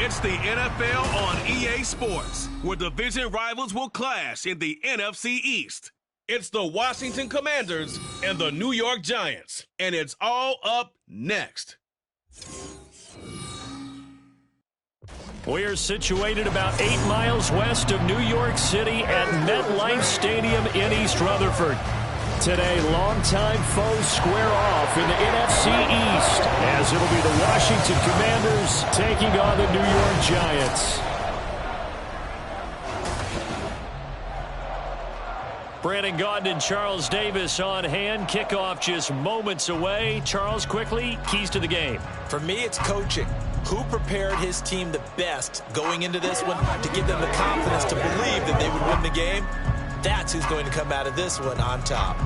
It's the NFL on EA Sports, where division rivals will clash in the NFC East. It's the Washington Commanders and the New York Giants, and it's all up next. We are situated about 8 miles west of New York City at MetLife Stadium in East Rutherford. Today, longtime foes square off in the NFC East, as it'll be the Washington Commanders taking on the New York Giants. Brandon Gaudin and Charles Davis on hand. Kickoff just moments away. Charles, quickly, keys to the game. For me, it's coaching. Who prepared his team the best going into this one to give them the confidence to believe that they would win the game? That's who's going to come out of this one on top.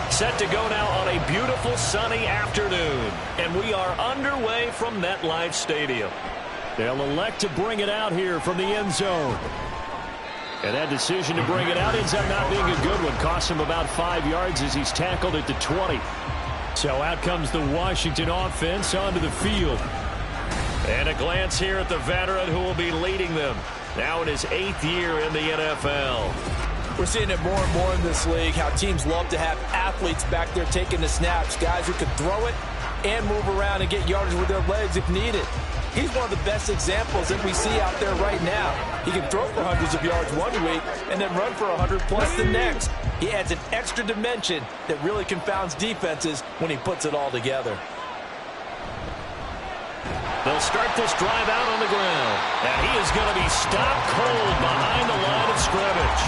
Set to go now on a beautiful sunny afternoon, and we are underway from MetLife Stadium. They'll elect to bring it out here from the end zone. And that decision to bring it out ends up not being a good one. Costs him about 5 yards as he's tackled at the 20. So out comes the Washington offense onto the field. And a glance here at the veteran who will be leading them. Now in his 8th year in the NFL. We're seeing it more and more in this league, how teams love to have athletes back there taking the snaps, guys who can throw it and move around and get yardage with their legs if needed. He's one of the best examples that we see out there right now. He can throw for hundreds of yards one week and then run for 100 plus the next. He adds an extra dimension that really confounds defenses when he puts it all together. They'll start this drive out on the ground, and he is going to be stopped cold behind the line of scrimmage.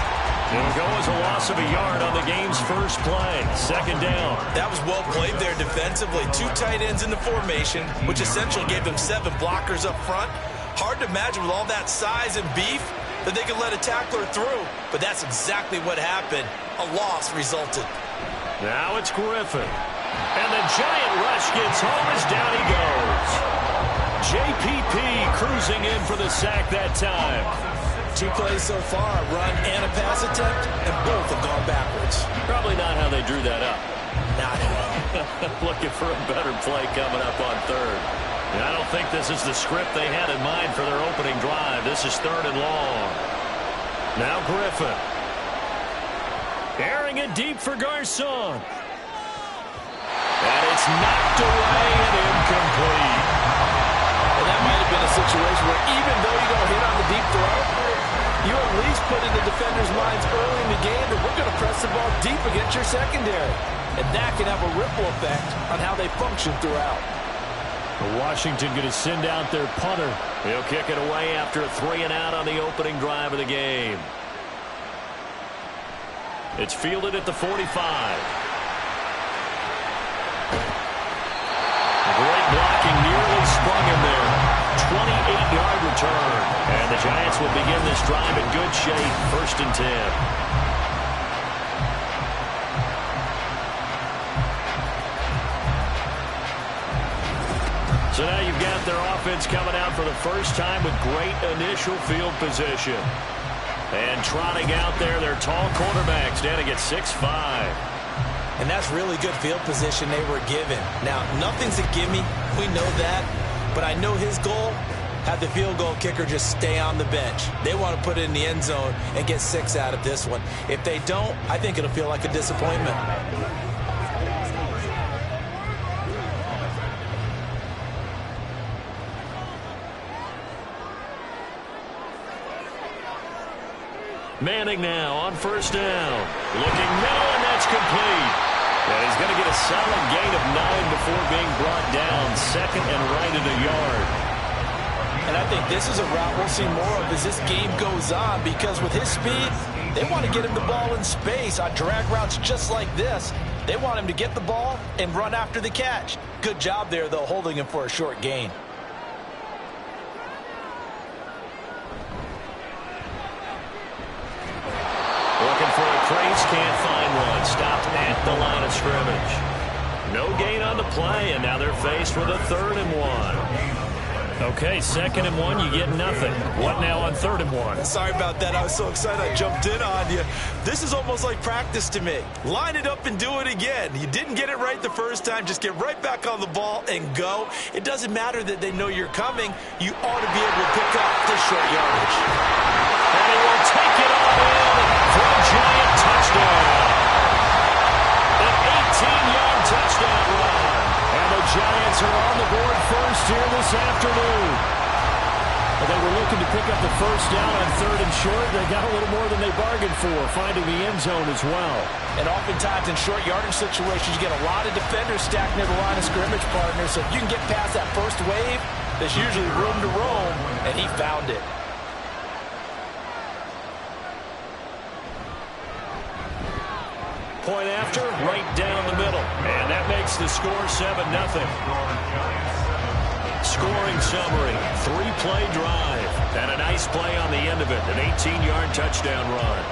It'll go as a loss of a yard on the game's first play. Second down. That was well played there defensively. 2 tight ends in the formation, which essentially gave them 7 blockers up front. Hard to imagine with all that size and beef that they could let a tackler through, but that's exactly what happened. A loss resulted. Now it's Griffin. And the giant rush gets home as down he goes. JPP cruising in for the sack that time. 2 plays so far, a run and a pass attempt, and both have gone backwards. Probably not how they drew that up. Not at all. Looking for a better play coming up on third. And I don't think this is the script they had in mind for their opening drive. This is 3rd and long. Now Griffin. Airing it deep for Garcon. And it's knocked away and incomplete. And that might have been a situation where even though you don't hit on the deep throw, you at least put in the defenders' minds early in the game that we're going to press the ball deep against your secondary. And that can have a ripple effect on how they function throughout. Washington going to send out their punter. He'll kick it away after a 3 and out on the opening drive of the game. It's fielded at the 45. Great blocking, nearly sprung him there. 28-yard return. And the Giants will begin this drive in good shape. 1st and 10. So now you've got their offense coming out for the first time with great initial field position. And trotting out there, their tall quarterback standing at 6'5". And that's really good field position they were given. Now, nothing's a gimme. We know that. But I know his goal, have the field goal kicker just stay on the bench. They want to put it in the end zone and get 6 out of this one. If they don't, I think it'll feel like a disappointment. Manning now on first down. Looking middle, and that's complete. And he's going to get a solid gain of 9 before being brought down. Second and right at a yard. And I think this is a route we'll see more of as this game goes on, because with his speed, they want to get him the ball in space on drag routes just like this. They want him to get the ball and run after the catch. Good job there, though, holding him for a short gain. Looking for a crease, can't find one. Stopped at the line of scrimmage. No gain on the play, and now they're faced with a 3rd and 1. Okay, 2nd and 1, you get nothing. What now on 3rd and 1? Sorry about that. I was so excited I jumped in on you. This is almost like practice to me. Line it up and do it again. You didn't get it right the first time. Just get right back on the ball and go. It doesn't matter that they know you're coming. You ought to be able to pick up this short yardage. And he will take it all in for a giant touchdown. An 18-yard touchdown run. And the Giants are on the board first here this afternoon. But they were looking to pick up the first down on 3rd and short. They got a little more than they bargained for, finding the end zone as well. And oftentimes in short yardage situations, you get a lot of defenders stacked near the line of scrimmage, partners. So if you can get past that first wave, there's usually room to roam, and he found it. Point after, right down the middle. And that makes the score 7-0. Scoring summary, 3-play drive. And a nice play on the end of it, an 18-yard touchdown run.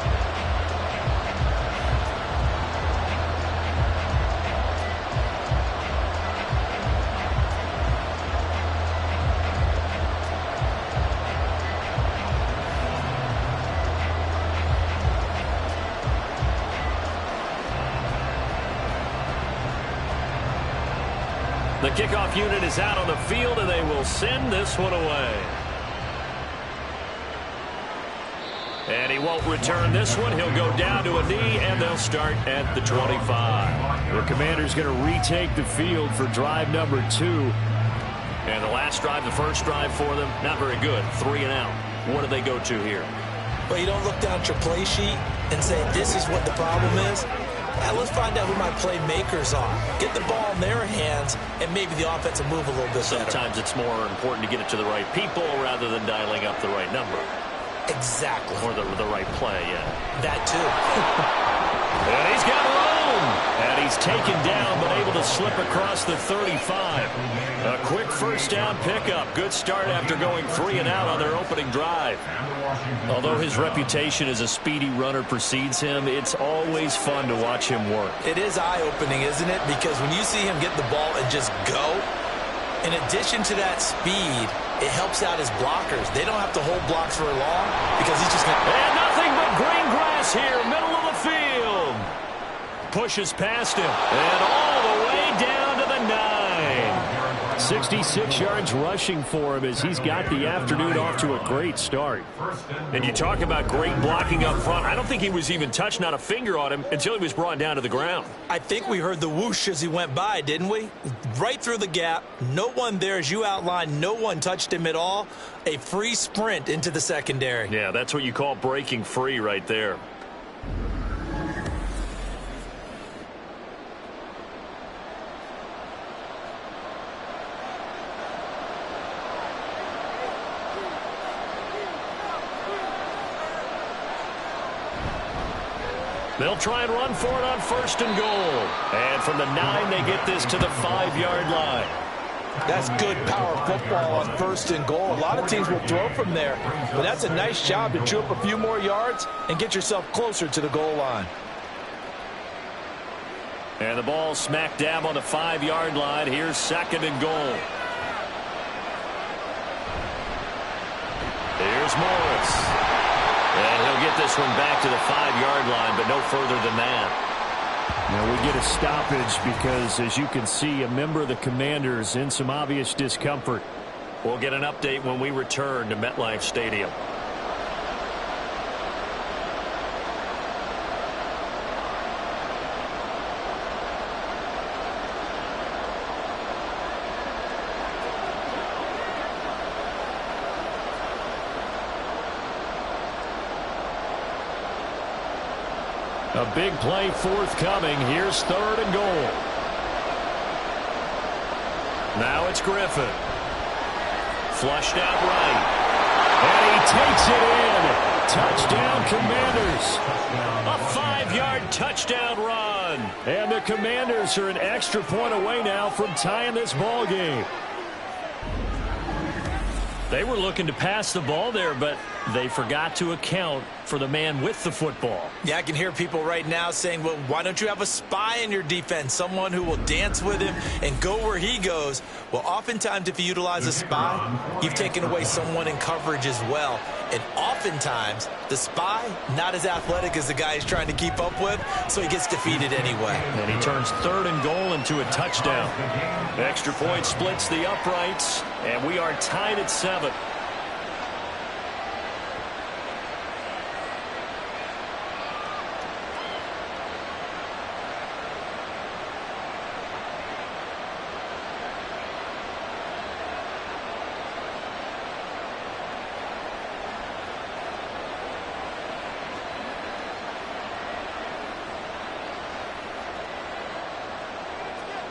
The kickoff unit is out on the field, and they will send this one away. And he won't return this one. He'll go down to a knee, and they'll start at the 25. The Commanders going to retake the field for drive number 2. And the last drive, the first drive for them, not very good. 3 and out. What do they go to here? Well, you don't look down at your play sheet and say, this is what the problem is. Let's find out who my playmakers are. Get the ball in their hands, and maybe the offense will move a little bit better. Sometimes it's more important to get it to the right people rather than dialing up the right number. Exactly. Or the right play, yeah. That too. And he's got room. And he's taken down, but able to slip across the 35. A quick first down pickup. Good start after going 3 and out on their opening drive. Although his reputation as a speedy runner precedes him, it's always fun to watch him work. It is eye-opening, isn't it? Because when you see him get the ball and just go, in addition to that speed, it helps out his blockers. They don't have to hold blocks for long because he's just going to... And nothing but green grass here, middle of the field. Pushes past him. And all the way down to the 9. 66 yards rushing for him as he's got the afternoon off to a great start. And you talk about great blocking up front. I don't think he was even touched, not a finger on him, until he was brought down to the ground. I think we heard the whoosh as he went by, didn't we? Right through the gap. No one there, as you outlined. No one touched him at all. A free sprint into the secondary. Yeah, that's what you call breaking free right there. They'll try and run for it on 1st and goal. And from the 9, they get this to the 5-yard line. That's good power football on 1st and goal. A lot of teams will throw from there, but that's a nice job to chew up a few more yards and get yourself closer to the goal line. And the ball smack dab on the 5-yard line. Here's 2nd and goal. Here's Morris. And he'll get this one back to the 5-yard line, but no further than that. Now we get a stoppage because, as you can see, a member of the Commanders in some obvious discomfort. We'll get an update when we return to MetLife Stadium. A big play forthcoming. Here's 3rd and goal. Now it's Griffin. Flushed out right. And he takes it in. Touchdown, Commanders. A 5-yard touchdown run. And the Commanders are an extra point away now from tying this ball game. They were looking to pass the ball there, but they forgot to account for the man with the football. Yeah, I can hear people right now saying, well, why don't you have a spy in your defense, someone who will dance with him and go where he goes? Well, oftentimes if you utilize a spy, you've taken away someone in coverage as well. And oftentimes, the spy, not as athletic as the guy he's trying to keep up with, so he gets defeated anyway. And he turns 3rd and goal into a touchdown. Extra point splits the uprights, and we are tied at 7.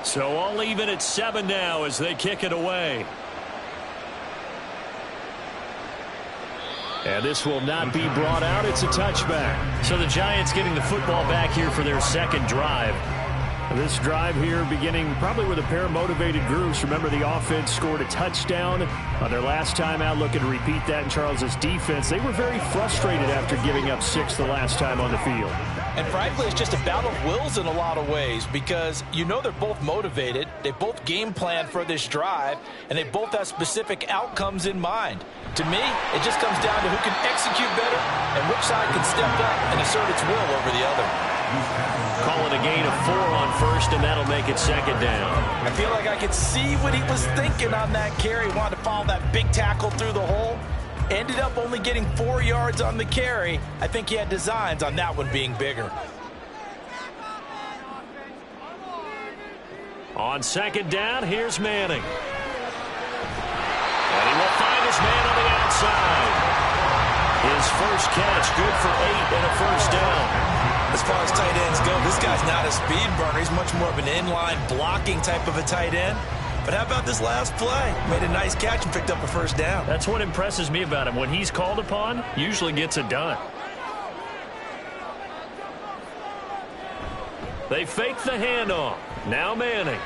So all even at 7 now as they kick it away. And this will not be brought out. It's a touchback. So the Giants getting the football back here for their 2nd drive. This drive here beginning probably with a pair of motivated groups. Remember, the offense scored a touchdown on their last time out, looking to repeat that in Charles's defense. They were very frustrated after giving up 6 the last time on the field. And frankly, it's just a battle of wills in a lot of ways because you know they're both motivated. They both game plan for this drive, and they both have specific outcomes in mind. To me, it just comes down to who can execute better and which side can step up and assert its will over the other. Call it a gain of 4 on 1st, and that'll make it 2nd down. I feel like I could see what he was thinking on that carry. He wanted to follow that big tackle through the hole. Ended up only getting 4 yards on the carry. I think he had designs on that one being bigger. On 2nd down, here's Manning. And he will find his man on the outside. His first catch, good for 8 and a 1st down. As far as tight ends go, this guy's not a speed burner. He's much more of an inline blocking type of a tight end. But how about this last play? Made a nice catch and picked up a 1st down. That's what impresses me about him. When he's called upon, usually gets it done. They fake the handoff. Now Manning.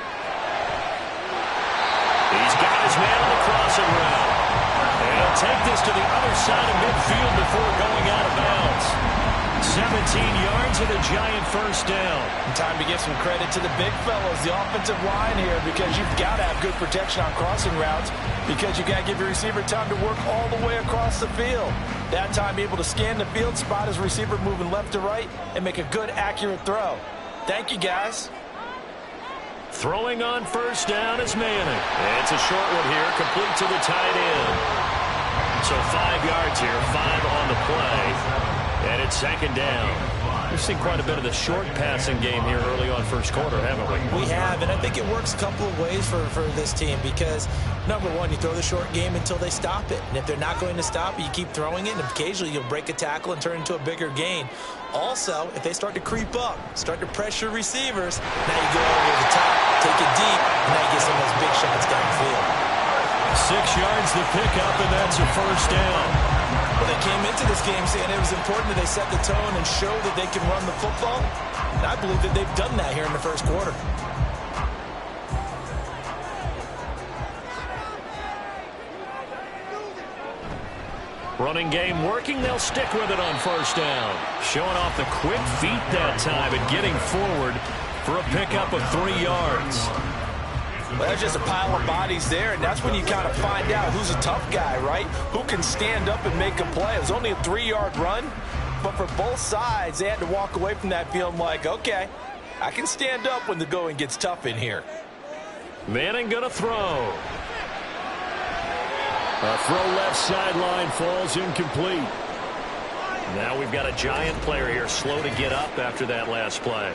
He's got his man on the crossing route. And he'll take this to the other side of midfield before going out of bounds. 17 yards and a giant 1st down. Time to give some credit to the big fellows, the offensive line here, because you've got to have good protection on crossing routes because you've got to give your receiver time to work all the way across the field. That time able to scan the field, spot his receiver moving left to right, and make a good, accurate throw. Thank you, guys. Throwing on 1st down is Manning. It's a short one here, complete to the tight end. So 5 yards here, 5 on the play. And it's 2nd down. We've seen quite a bit of the short passing game here early on 1st quarter, haven't we? We have, and I think it works a couple of ways for this team because, number one, you throw the short game until they stop it. And if they're not going to stop it, you keep throwing it, and occasionally you'll break a tackle and turn it into a bigger gain. Also, if they start to creep up, start to pressure receivers, now you go over the top, take it deep, and now you get some of those big shots downfield. 6 yards the pickup, and that's a 1st down. Well, they came into this game saying it was important that they set the tone and show that they can run the football. And I believe that they've done that here in the 1st quarter. Running game working. They'll stick with it on 1st down. Showing off the quick feet that time and getting forward for a pickup of 3 yards. Well, there's just a pile of bodies there, and that's when you kind of find out who's a tough guy, right? Who can stand up and make a play. It was only a 3-yard run, but for both sides, they had to walk away from that feeling like, okay, I can stand up when the going gets tough in here. Manning gonna throw. A throw left sideline falls incomplete. Now we've got a Giant player here slow to get up after that last play.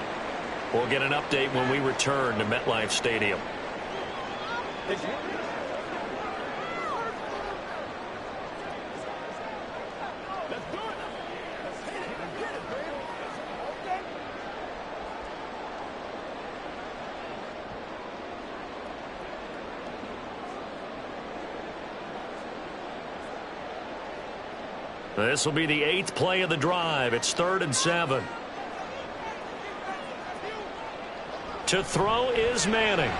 We'll get an update when we return to MetLife Stadium. This will be the 8th play of the drive. It's 3rd and 7. To throw is Manning.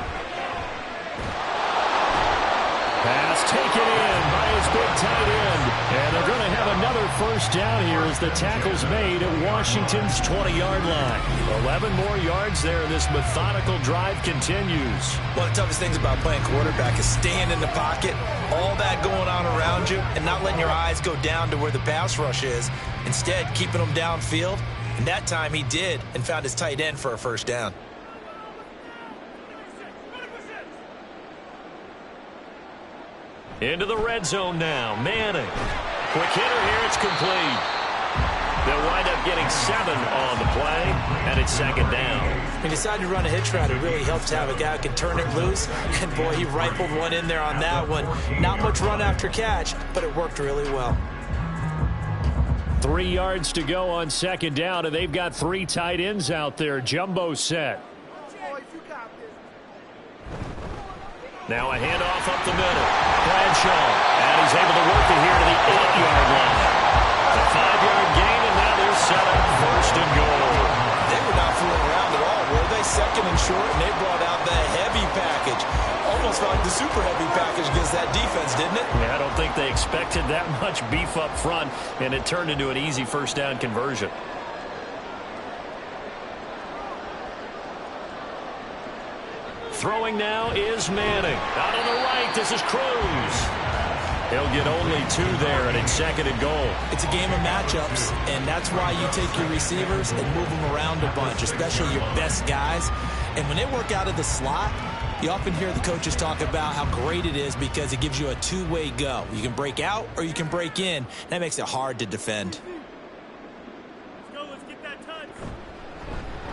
Pass taken in by his big tight end. And they're going to have another first down here as the tackle's made at Washington's 20-yard line. 11 more yards there. This methodical drive continues. One of the toughest things about playing quarterback is staying in the pocket, all that going on around you, and not letting your eyes go down to where the pass rush is. Instead, keeping them downfield. And that time he did and found his tight end for a first down. Into the red zone now. Manning. Quick hitter here. It's complete. They'll wind up getting 7 on the play, and it's 2nd down. He decided to run a hitch route. It really helps to have a guy who can turn it loose. And, boy, he rifled one in there on that one. Not much run after catch, but it worked really well. 3 yards to go on 2nd down, and they've got 3 tight ends out there. Jumbo set. Now a handoff up the middle. Bradshaw. And he's able to work it here to the 8-yard line. A 5-yard gain, and now they're set up 1st and goal. They were not fooling around at all, were they? 2nd and short, and they brought out the heavy package. Almost like the super heavy package against that defense, didn't it? Yeah, I don't think they expected that much beef up front, and it turned into an easy first down conversion. Throwing now is Manning. Out on the right, this is Cruz. He'll get only 2 there, and it's 2nd and goal. It's a game of matchups, and that's why you take your receivers and move them around a bunch, especially your best guys. And when they work out of the slot, you often hear the coaches talk about how great it is because it gives you a two-way go. You can break out or you can break in. That makes it hard to defend.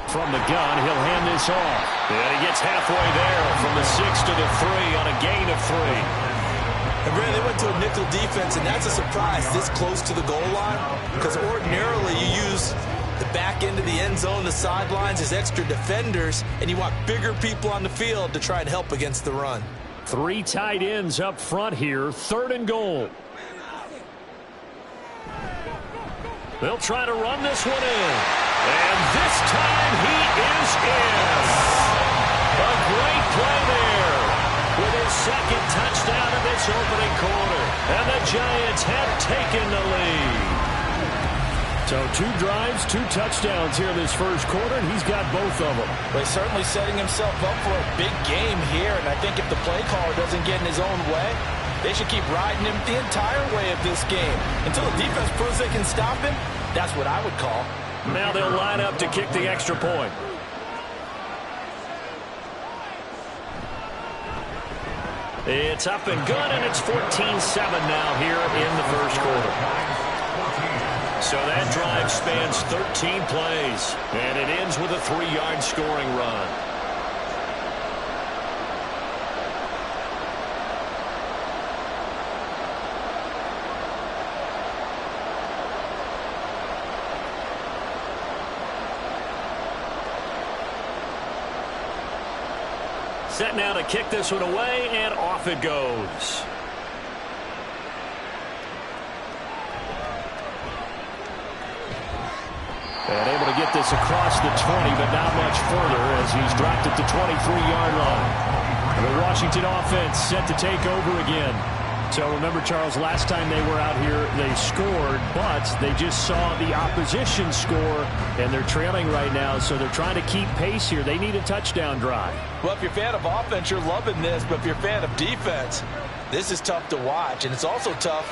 From the gun, he'll hand this off. And he gets halfway there from the 6 to the 3 on a gain of 3. And really, they went to a nickel defense, and that's a surprise this close to the goal line because ordinarily you use the back end of the end zone, the sidelines as extra defenders, and you want bigger people on the field to try and help against the run. 3 tight ends up front here, 3rd and goal. They'll try to run this one in. And this time he is in. A great play there with his 2nd touchdown of this opening quarter. And the Giants have taken the lead. So 2 drives, 2 touchdowns here in this first quarter, and he's got both of them. Well, he's certainly setting himself up for a big game here. And I think if the play caller doesn't get in his own way, they should keep riding him the entire way of this game. Until the defense proves they can stop him, that's what I would call. Now they'll line up to kick the extra point. It's up and good, and it's 14-7 now here in the first quarter. So that drive spans 13 plays, and it ends with a 3-yard scoring run. Set now to kick this one away, and off it goes. And able to get this across the 20, but not much further as he's dropped at the 23-yard line. And the Washington offense set to take over again. So remember, Charles, last time they were out here, they scored, but they just saw the opposition score, and they're trailing right now, so they're trying to keep pace here. They need a touchdown drive. Well, if you're a fan of offense, you're loving this, but if you're a fan of defense, this is tough to watch, and it's also tough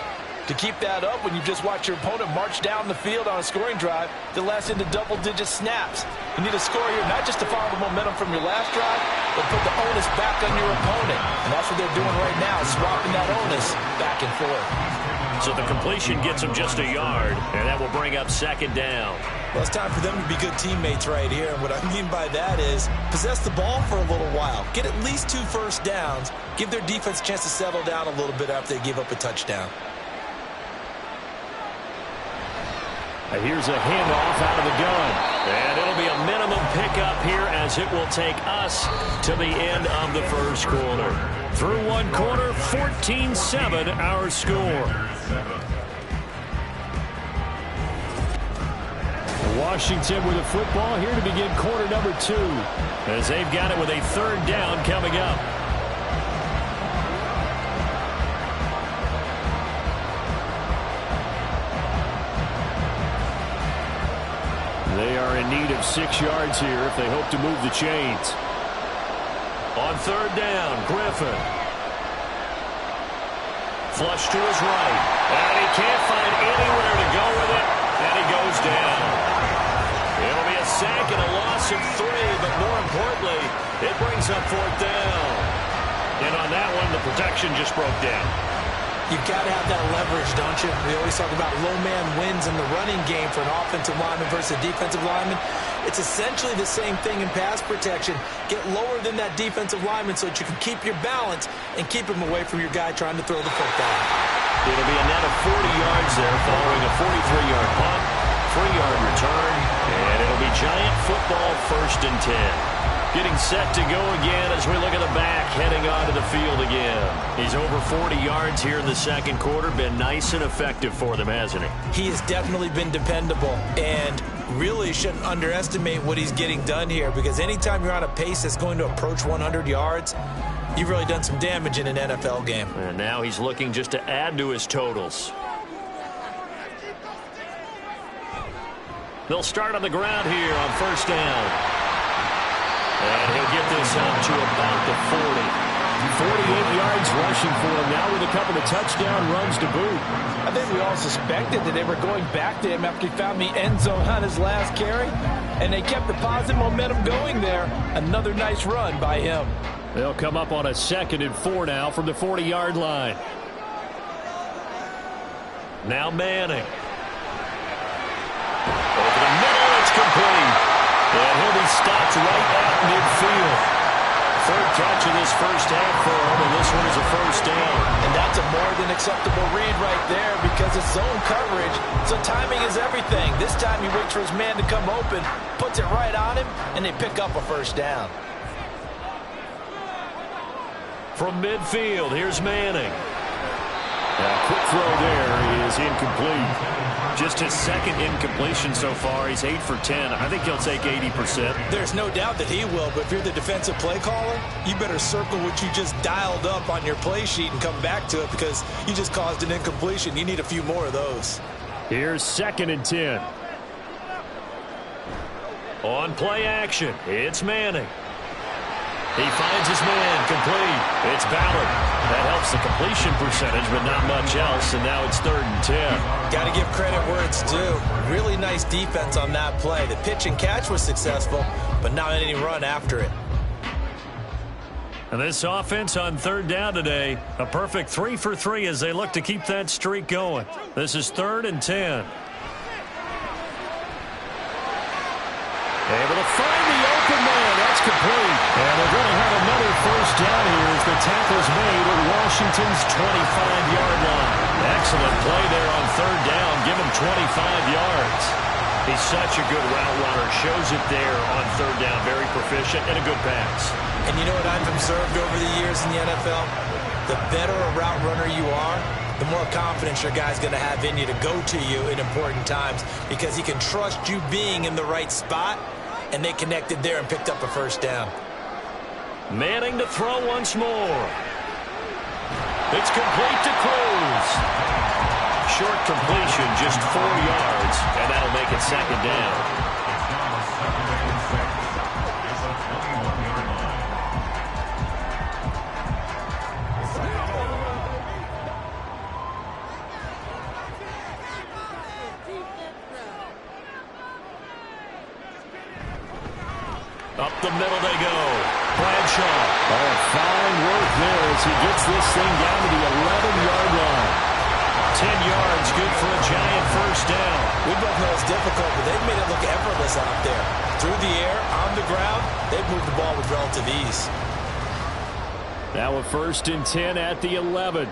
to keep that up when you just watch your opponent march down the field on a scoring drive that lasts into double-digit snaps. You need a score here, not just to follow the momentum from your last drive, but put the onus back on your opponent. And that's what they're doing right now, swapping that onus back and forth. So the completion gets them just a yard, and that will bring up 2nd down. Well, it's time for them to be good teammates right here. And what I mean by that is possess the ball for a little while. Get at least 2 first downs. Give their defense a chance to settle down a little bit after they give up a touchdown. And here's a handoff out of the gun. And it'll be a minimum pickup here as it will take us to the end of the first quarter. Through one quarter, 14-7 our score. Washington with the football here to begin quarter number 2, as they've got it with a third down coming up. They are in need of 6 yards here if they hope to move the chains. On third down, Griffin. Flush to his right. And he can't find anywhere to go with it. And he goes down. It'll be a sack and a loss of 3, but more importantly, it brings up fourth down. And on that one, the protection just broke down. You've got to have that leverage, don't you? We always talk about low man wins in the running game for an offensive lineman versus a defensive lineman. It's essentially the same thing in pass protection. Get lower than that defensive lineman so that you can keep your balance and keep him away from your guy trying to throw the football. It'll be a net of 40 yards there following a 43-yard punt, 3-yard return, and it'll be Giant football 1st and 10. Getting set to go again as we look at the back, heading onto the field again. He's over 40 yards here in the second quarter. Been nice and effective for them, hasn't he? He has definitely been dependable, and really shouldn't underestimate what he's getting done here, because anytime you're on a pace that's going to approach 100 yards, you've really done some damage in an NFL game. And now he's looking just to add to his totals. They'll start on the ground here on first down. And he'll get this up to about the 40. 48 yards rushing for him now with a couple of touchdown runs to boot. I think we all suspected that they were going back to him after he found the end zone on his last carry, and they kept the positive momentum going there. Another nice run by him. They'll come up on a 2nd and 4 now from the 40-yard line. Now Manning. Over the middle, it's complete. And he'll be stopped right at midfield. 3rd catch of this first half for him, and this one is a first down. And that's a more than acceptable read right there, because it's zone coverage, so timing is everything. This time he waits for his man to come open, puts it right on him, and they pick up a first down. From midfield, here's Manning. A quick throw there is incomplete. Just his 2nd incompletion so far. He's 8 for 10. I think he'll take 80%. There's no doubt that he will, but if you're the defensive play caller, you better circle what you just dialed up on your play sheet and come back to it, because you just caused an incompletion. You need a few more of those. Here's 2nd and 10. On play action, it's Manning. He finds his man, complete. It's Ballard. That helps the completion percentage, but not much else, and now it's 3rd and 10. Got to give credit where it's due. Really nice defense on that play. The pitch and catch was successful, but not any run after it. And this offense on 3rd down today, a perfect 3 for 3 as they look to keep that streak going. This is 3rd and 10. Able to find the open man. That's complete. And they're going to have another first down here as the tackle's made at Washington's 25-yard line. Excellent play there on 3rd down. Give him 25 yards. He's such a good route runner. Shows it there on 3rd down. Very proficient and a good pass. And you know what I've observed over the years in the NFL? The better a route runner you are, the more confidence your guy's going to have in you to go to you in important times, because he can trust you being in the right spot, and they connected there and picked up a first down. Manning to throw once more. It's complete to Cruz. Short completion, just 4 yards, and that'll make it 2nd down. Up the middle they go. Bradshaw. Oh, fine work there as he gets this thing down to the 11-yard line. 10 yards, good for a Giant first down. We both know it's difficult, but they've made it look effortless out there. Through the air, on the ground, they've moved the ball with relative ease. Now a 1st and 10 at the 11.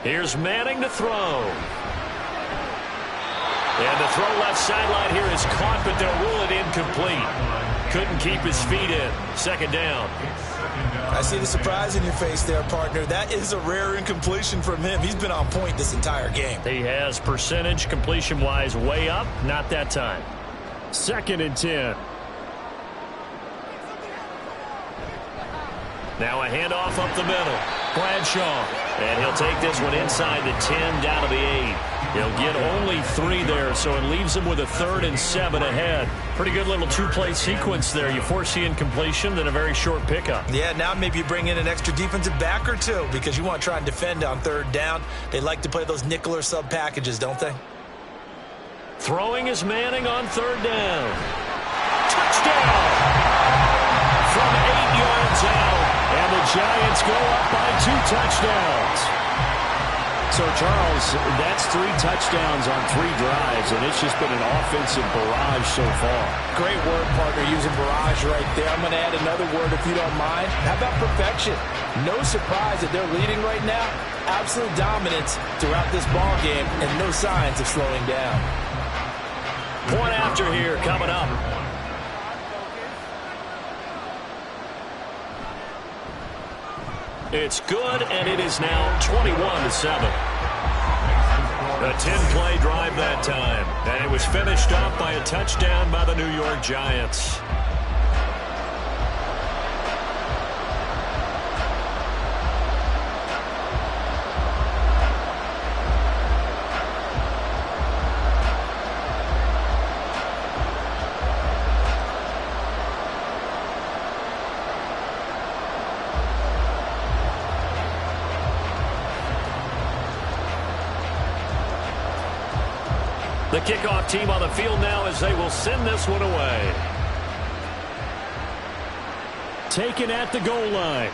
Here's Manning to throw. And the throw left sideline here is caught, but they'll rule it incomplete. couldn't keep his feet in. Second down. I see the surprise in your face there, partner. That is a rare incompletion from him. He's been on point this entire game. He has percentage completion-wise way up. Not that time. 2nd and 10. Now a handoff up the middle. Bradshaw. And he'll take this one inside the 10 down to the 8. He'll get only 3 there, so it leaves him with a 3rd and 7 ahead. Pretty good little 2-play sequence there. You force the incompletion, then a very short pickup. Yeah, now maybe you bring in an extra defensive back or two because you want to try and defend on 3rd down. They like to play those nickel or sub packages, don't they? Throwing is Manning on 3rd down. Touchdown! From 8 yards out. And the Giants go up by 2 touchdowns. So, Charles, that's 3 touchdowns on 3 drives, and it's just been an offensive barrage so far. Great word, partner, using barrage right there. I'm going to add another word if you don't mind. How about perfection? No surprise that they're leading right now. Absolute dominance throughout this ball game, and no signs of slowing down. Point after here coming up. It's good, and it is now 21-7. A 10-play drive that time, and it was finished up by a touchdown by the New York Giants. The kickoff team on the field now as they will send this one away. Taken at the goal line.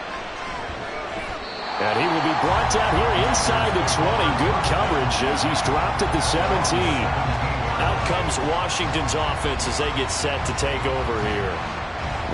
And he will be brought down here inside the 20. Good coverage as he's dropped at the 17. Out comes Washington's offense as they get set to take over here.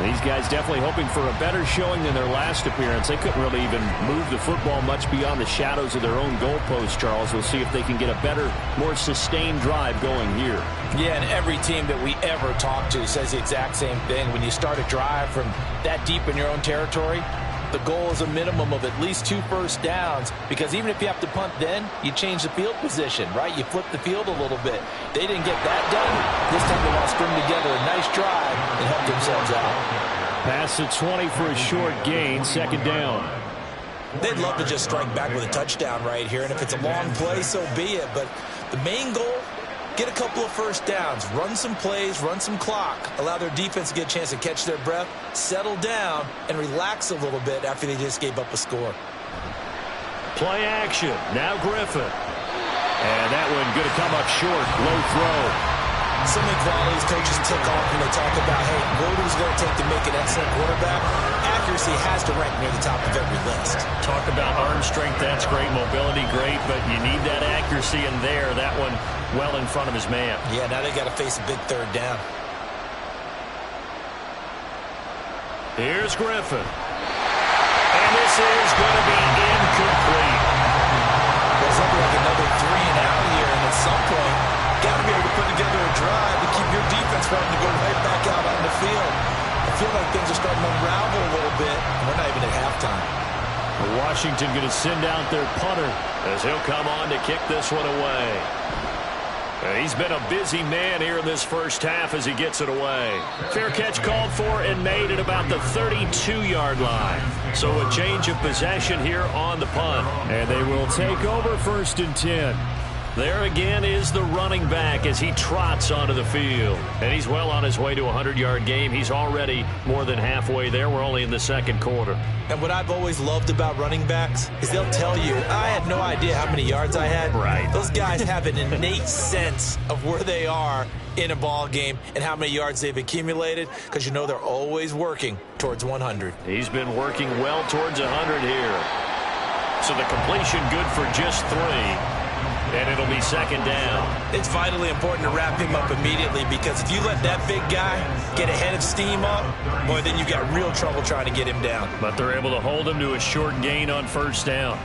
These guys definitely hoping for a better showing than their last appearance. They couldn't really even move the football much beyond the shadows of their own goalpost, Charles. We'll see if they can get a better, more sustained drive going here. Yeah, and every team that we ever talk to says the exact same thing. When you start a drive from that deep in your own territory, the goal is a minimum of at least 2 first downs, because even if you have to punt then, you change the field position, right? You flip the field a little bit. They didn't get that done. This time they want to string together a nice drive and help themselves out. Pass the 20 for a short gain, 2nd down. They'd love to just strike back with a touchdown right here, and if it's a long play, so be it. But the main goal, get a couple of first downs, run some plays, run some clock, allow their defense to get a chance to catch their breath, settle down, and relax a little bit after they just gave up a score. Play action. Now Griffin. And that one going to come up short. Low throw. So many qualities coaches tick off when they talk about, hey, what is it going to take to make an excellent quarterback? Accuracy has to rank near the top of every list. Talk about arm strength. That's great. Mobility, great. But you need that accuracy in there. That one well in front of his man. Yeah, now they got to face a big 3rd down. Here's Griffin. And this is going to be incomplete. There's looking like another 3 and out here, and at some point, got to be able to put together a drive to keep your defense from to go right back out on the field. I feel like things are starting to unravel a little bit, and we're not even at halftime. Washington going to send out their punter as he'll come on to kick this one away. And he's been a busy man here in this first half as he gets it away. Fair catch called for and made at about the 32-yard line. So a change of possession here on the punt. And they will take over 1st and 10. There again is the running back as he trots onto the field. And he's well on his way to a 100-yard game. He's already more than halfway there. We're only in the 2nd quarter. And what I've always loved about running backs is they'll tell you, I had no idea how many yards I had. Right. Those guys have an innate sense of where they are in a ball game and how many yards they've accumulated, because you know they're always working towards 100. He's been working well towards 100 here. So the completion good for just 3. And it'll be 2nd down. It's vitally important to wrap him up immediately, because if you let that big guy get ahead of steam up, boy, then you've got real trouble trying to get him down. But they're able to hold him to a short gain on 1st down.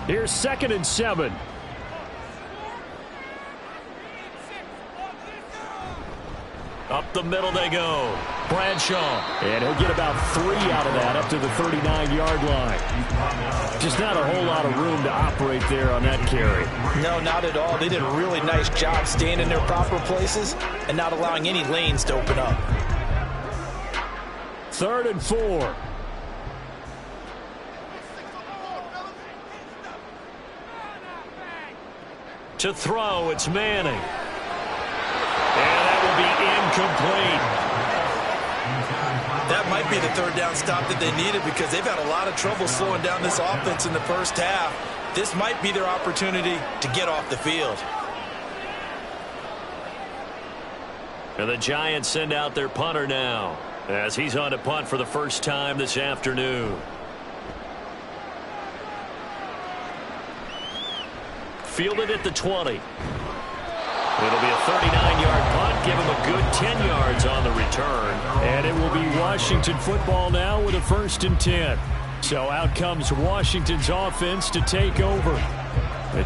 Here's 2nd and 7. Up the middle they go. Bradshaw. And he'll get about 3 out of that up to the 39-yard line. Just not a whole lot of room to operate there on that carry. No, not at all. They did a really nice job staying in their proper places and not allowing any lanes to open up. 3rd and 4. To throw, it's Manning. And that will be incomplete. That might be the 3rd down stop that they needed because they've had a lot of trouble slowing down this offense in the first half. This might be their opportunity to get off the field. And the Giants send out their punter now as he's on to punt for the first time this afternoon. Fielded at the 20. It'll be a 39-yard punt. Give him a good 10 yards on the return. And it will be Washington football now with a 1st and 10. So out comes Washington's offense to take over.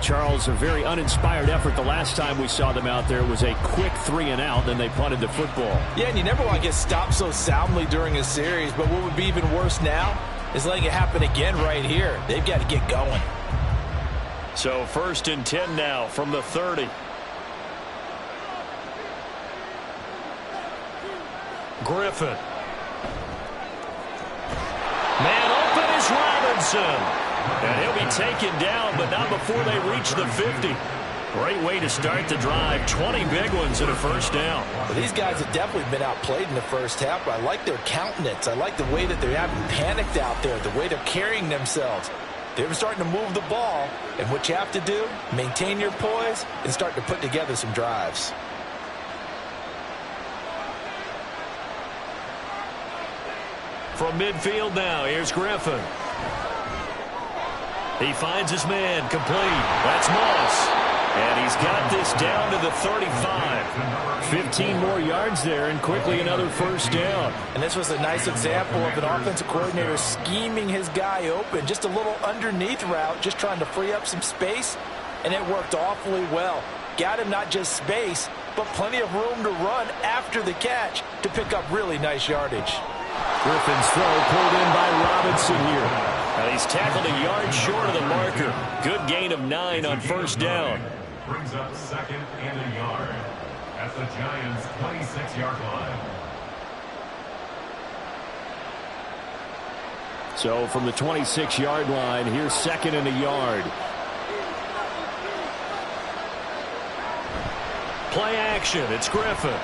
Charles, a very uninspired effort. The last time we saw them out there was a quick 3-and-out, then they punted the football. Yeah, and you never want to get stopped so soundly during a series, but what would be even worse now is letting it happen again right here. They've got to get going. So 1st and 10 now from the 30. Griffin. Man open is Robinson. And he'll be taken down, but not before they reach the 50. Great way to start the drive. 20 big ones and a 1st down. Well, these guys have definitely been outplayed in the first half, but I like their countenance. I like the way that they haven't panicked out there, the way they're carrying themselves. They're starting to move the ball, and what you have to do, maintain your poise and start to put together some drives. From midfield now, here's Griffin. He finds his man, complete. That's Moss. And he's got this down to the 35. 15 more yards there, and quickly another 1st down. And this was a nice example of an offensive coordinator scheming his guy open. Just a little underneath route, just trying to free up some space, and it worked awfully well. Got him not just space, but plenty of room to run after the catch to pick up really nice yardage. Griffin's throw pulled in by Robinson here. And he's tackled a yard short of the marker. Good gain of 9 on 1st down. Brings up 2nd and a yard at the Giants' 26-yard line. So from the 26-yard line, here's 2nd and a yard. Play action. It's Griffin.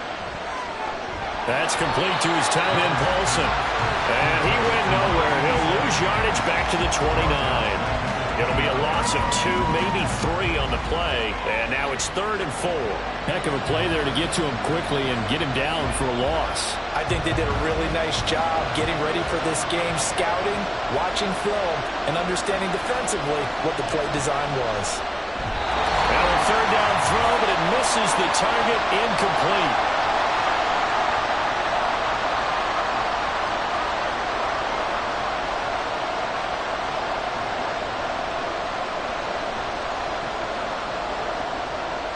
That's complete to his tight end, Paulson. And he went nowhere. He'll lose yardage back to the 29. It'll be a loss of 2, maybe 3 on the play. And now it's 3rd and 4. Heck of a play there to get to him quickly and get him down for a loss. I think they did a really nice job getting ready for this game, scouting, watching film, and understanding defensively what the play design was. Now a 3rd down throw, but it misses the target, incomplete.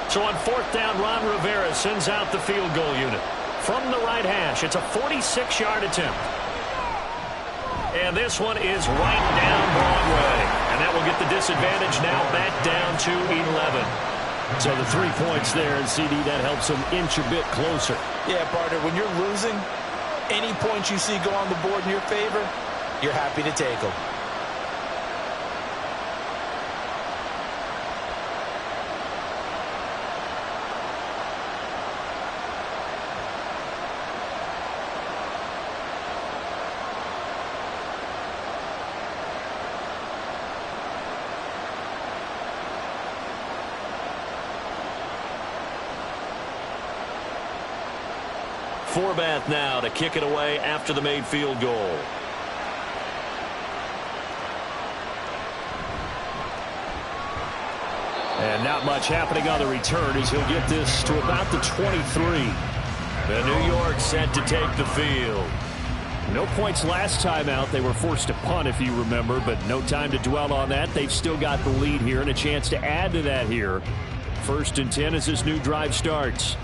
So on 4th down, Ron Rivera sends out the field goal unit. From the right hash, it's a 46-yard attempt. And this one is right down Broadway. And that will get the disadvantage now back down to 11. So the 3 points there, and CD, that helps them inch a bit closer. Yeah, partner, when you're losing, any points you see go on the board in your favor, you're happy to take them. Forbath now to kick it away after the made field goal. And not much happening on the return as he'll get this to about the 23. The New York set to take the field. No points last time out. They were forced to punt, if you remember, but no time to dwell on that. They've still got the lead here and a chance to add to that here. 1st and 10 as this new drive starts.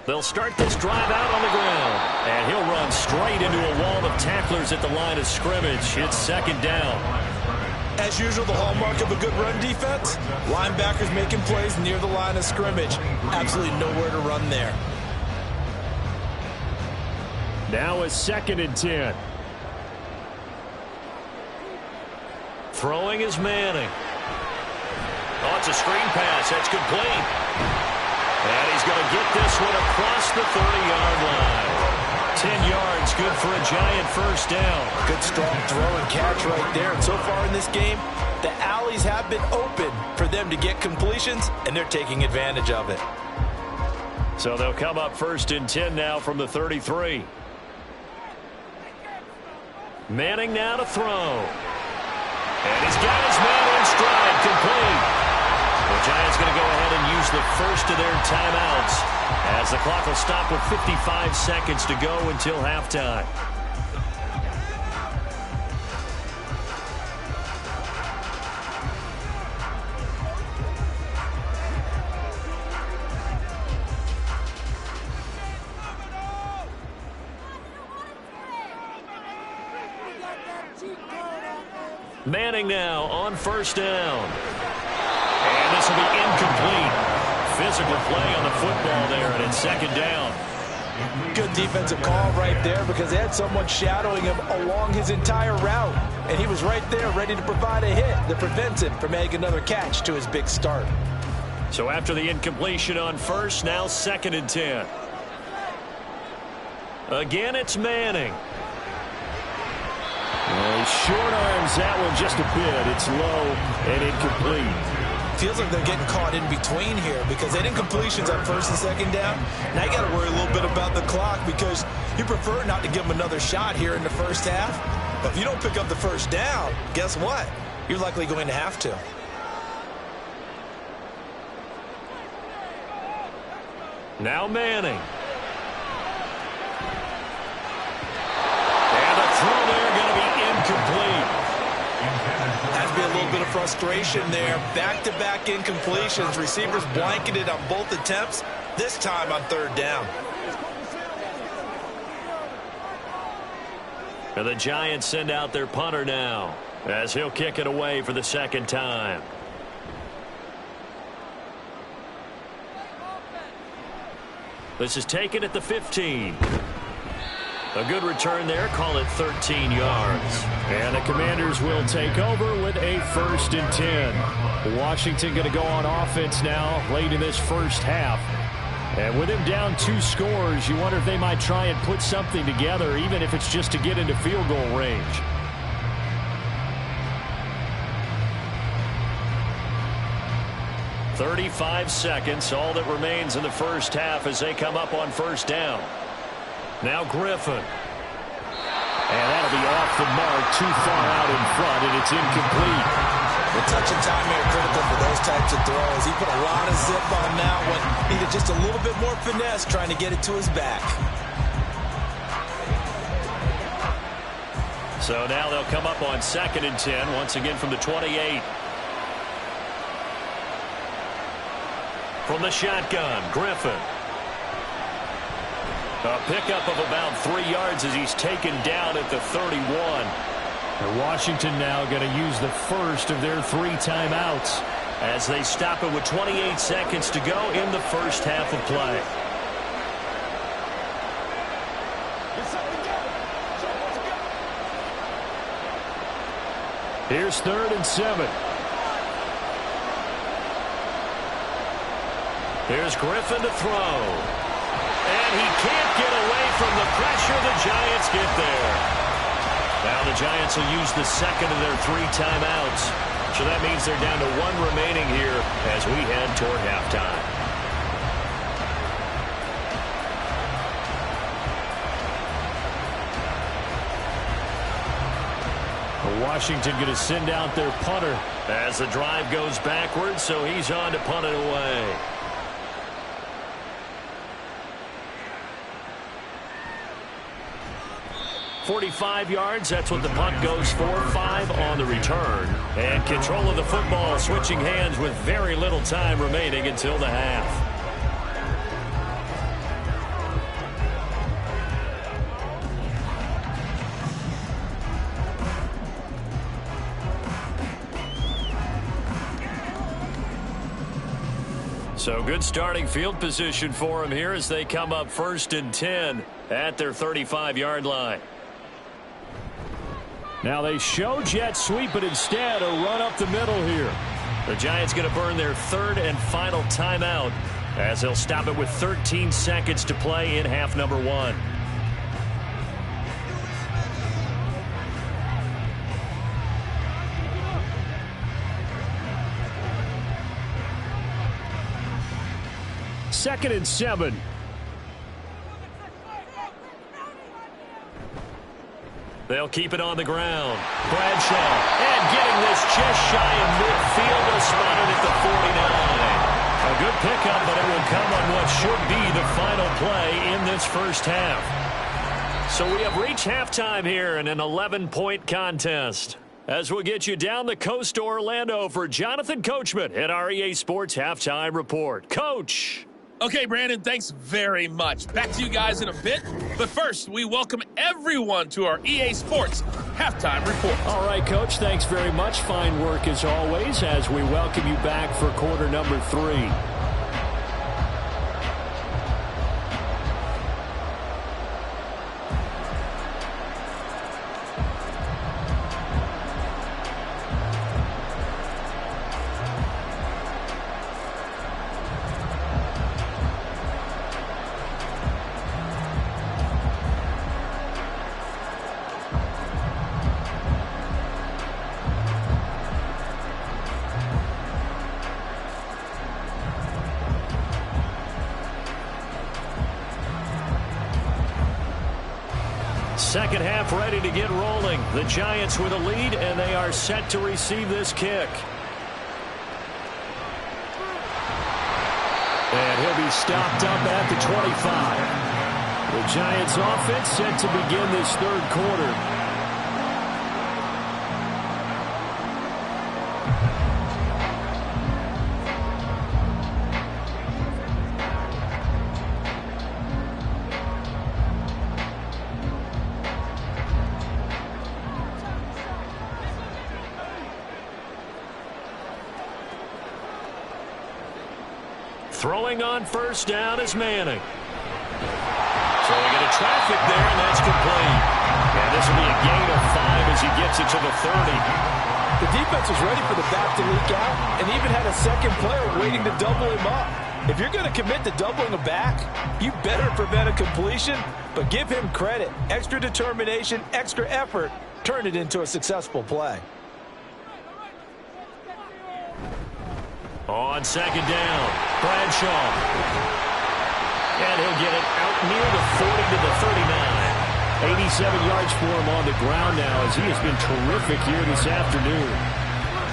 They'll start this drive out on the ground. And he'll run straight into a wall of tacklers at the line of scrimmage. It's second down. As usual, the hallmark of a good run defense, linebackers making plays near the line of scrimmage. Absolutely nowhere to run there. Now a 2nd and 10. Throwing is Manning. Oh, it's a screen pass. That's complete. And he's going to get this one across the 30-yard line. 10 yards, good for a Giant first down. Good strong throw and catch right there. And so far in this game, the alleys have been open for them to get completions, and they're taking advantage of it. So they'll come up 1st and 10 now from the 33. Manning now to throw. And he's got his man in stride, complete. The Giants going to go ahead and use the first of their timeouts as the clock will stop with 55 seconds to go until halftime. Manning now on 1st down. And this will be incomplete. Physical play on the football there, and it's 2nd down. Good defensive call right there because they had someone shadowing him along his entire route. And he was right there ready to provide a hit that prevents him from making another catch to his big start. So after the incompletion on 1st, now 2nd and 10. Again, it's Manning. Well, he short arms that one just a bit. It's low and incomplete. Feels like they're getting caught in between here because they didn't completions on 1st and 2nd down. Now you got to worry a little bit about the clock because you prefer not to give them another shot here in the first half. But if you don't pick up the 1st down, guess what? You're likely going to have to. Now Manning. And the throw there going to be incomplete. Has to be a little bit of frustration there. Back-to-back incompletions. Receivers blanketed on both attempts, this time on 3rd down. And the Giants send out their punter now as he'll kick it away for the 2nd time. This is taken at the 15. A good return there. Call it 13 yards. And the Commanders will take over with a 1st and 10. Washington going to go on offense now late in this first half. And with him down 2 scores, you wonder if they might try and put something together, even if it's just to get into field goal range. "35 seconds, all that remains in the first half as they come up on 1st down. Now Griffin. And that'll be off the mark, too far out in front, and it's incomplete. The touch and time are critical for those types of throws. He put a lot of zip on that one. Needed just a little bit more finesse trying to get it to his back. So now they'll come up on 2nd and 10, once again from the 28. From the shotgun, Griffin. A pickup of about 3 yards as he's taken down at the 31. And Washington now going to use the first of their 3 timeouts as they stop it with 28 seconds to go in the first half of play. Here's 3rd and 7. Here's Griffin to throw. And he can't get away from the pressure. The Giants get there. Now the Giants will use the 2nd of their 3 timeouts. So that means they're down to 1 remaining here as we head toward halftime. Washington going to send out their punter as the drive goes backwards, so he's on to punt it away. "45 yards, that's what the punt goes for. 5 on the return. And control of the football switching hands with very little time remaining until the half. So good starting field position for them here as they come up 1st and 10 at their 35-yard line. Now they show jet sweep, but instead a run up the middle here. The Giants going to burn their 3rd and final timeout as they'll stop it with 13 seconds to play in half number 1. Second and 7. They'll keep it on the ground. Bradshaw, and getting this just shy of midfield, is spotted at the 49. A good pickup, but it will come on what should be the final play in this first half. So we have reached halftime here in an 11-point contest. As we'll get you down the coast to Orlando for Jonathan Coachman at our EA Sports Halftime Report. Coach! Okay, Brandon, thanks very much. Back to you guys in a bit. But first, we welcome everyone to our EA Sports Halftime Report. All right, Coach, thanks very much. Fine work as always as we welcome you back for quarter number 3. Second half ready to get rolling. The Giants with a lead, and they are set to receive this kick. And he'll be stopped up at the 25. The Giants offense set to begin this third quarter. Throwing on first down is Manning. So we get a traffic there, and that's complete. And this will be a gain of 5 as he gets it to the 30. The defense was ready for the back to leak out and even had a second player waiting to double him up. If you're going to commit to doubling a back, you better prevent a completion, but give him credit. Extra determination, extra effort, turn it into a successful play. On second down, Bradshaw. And he'll get it out near the 40 to the 39. 87 yards for him on the ground now as he has been terrific here this afternoon.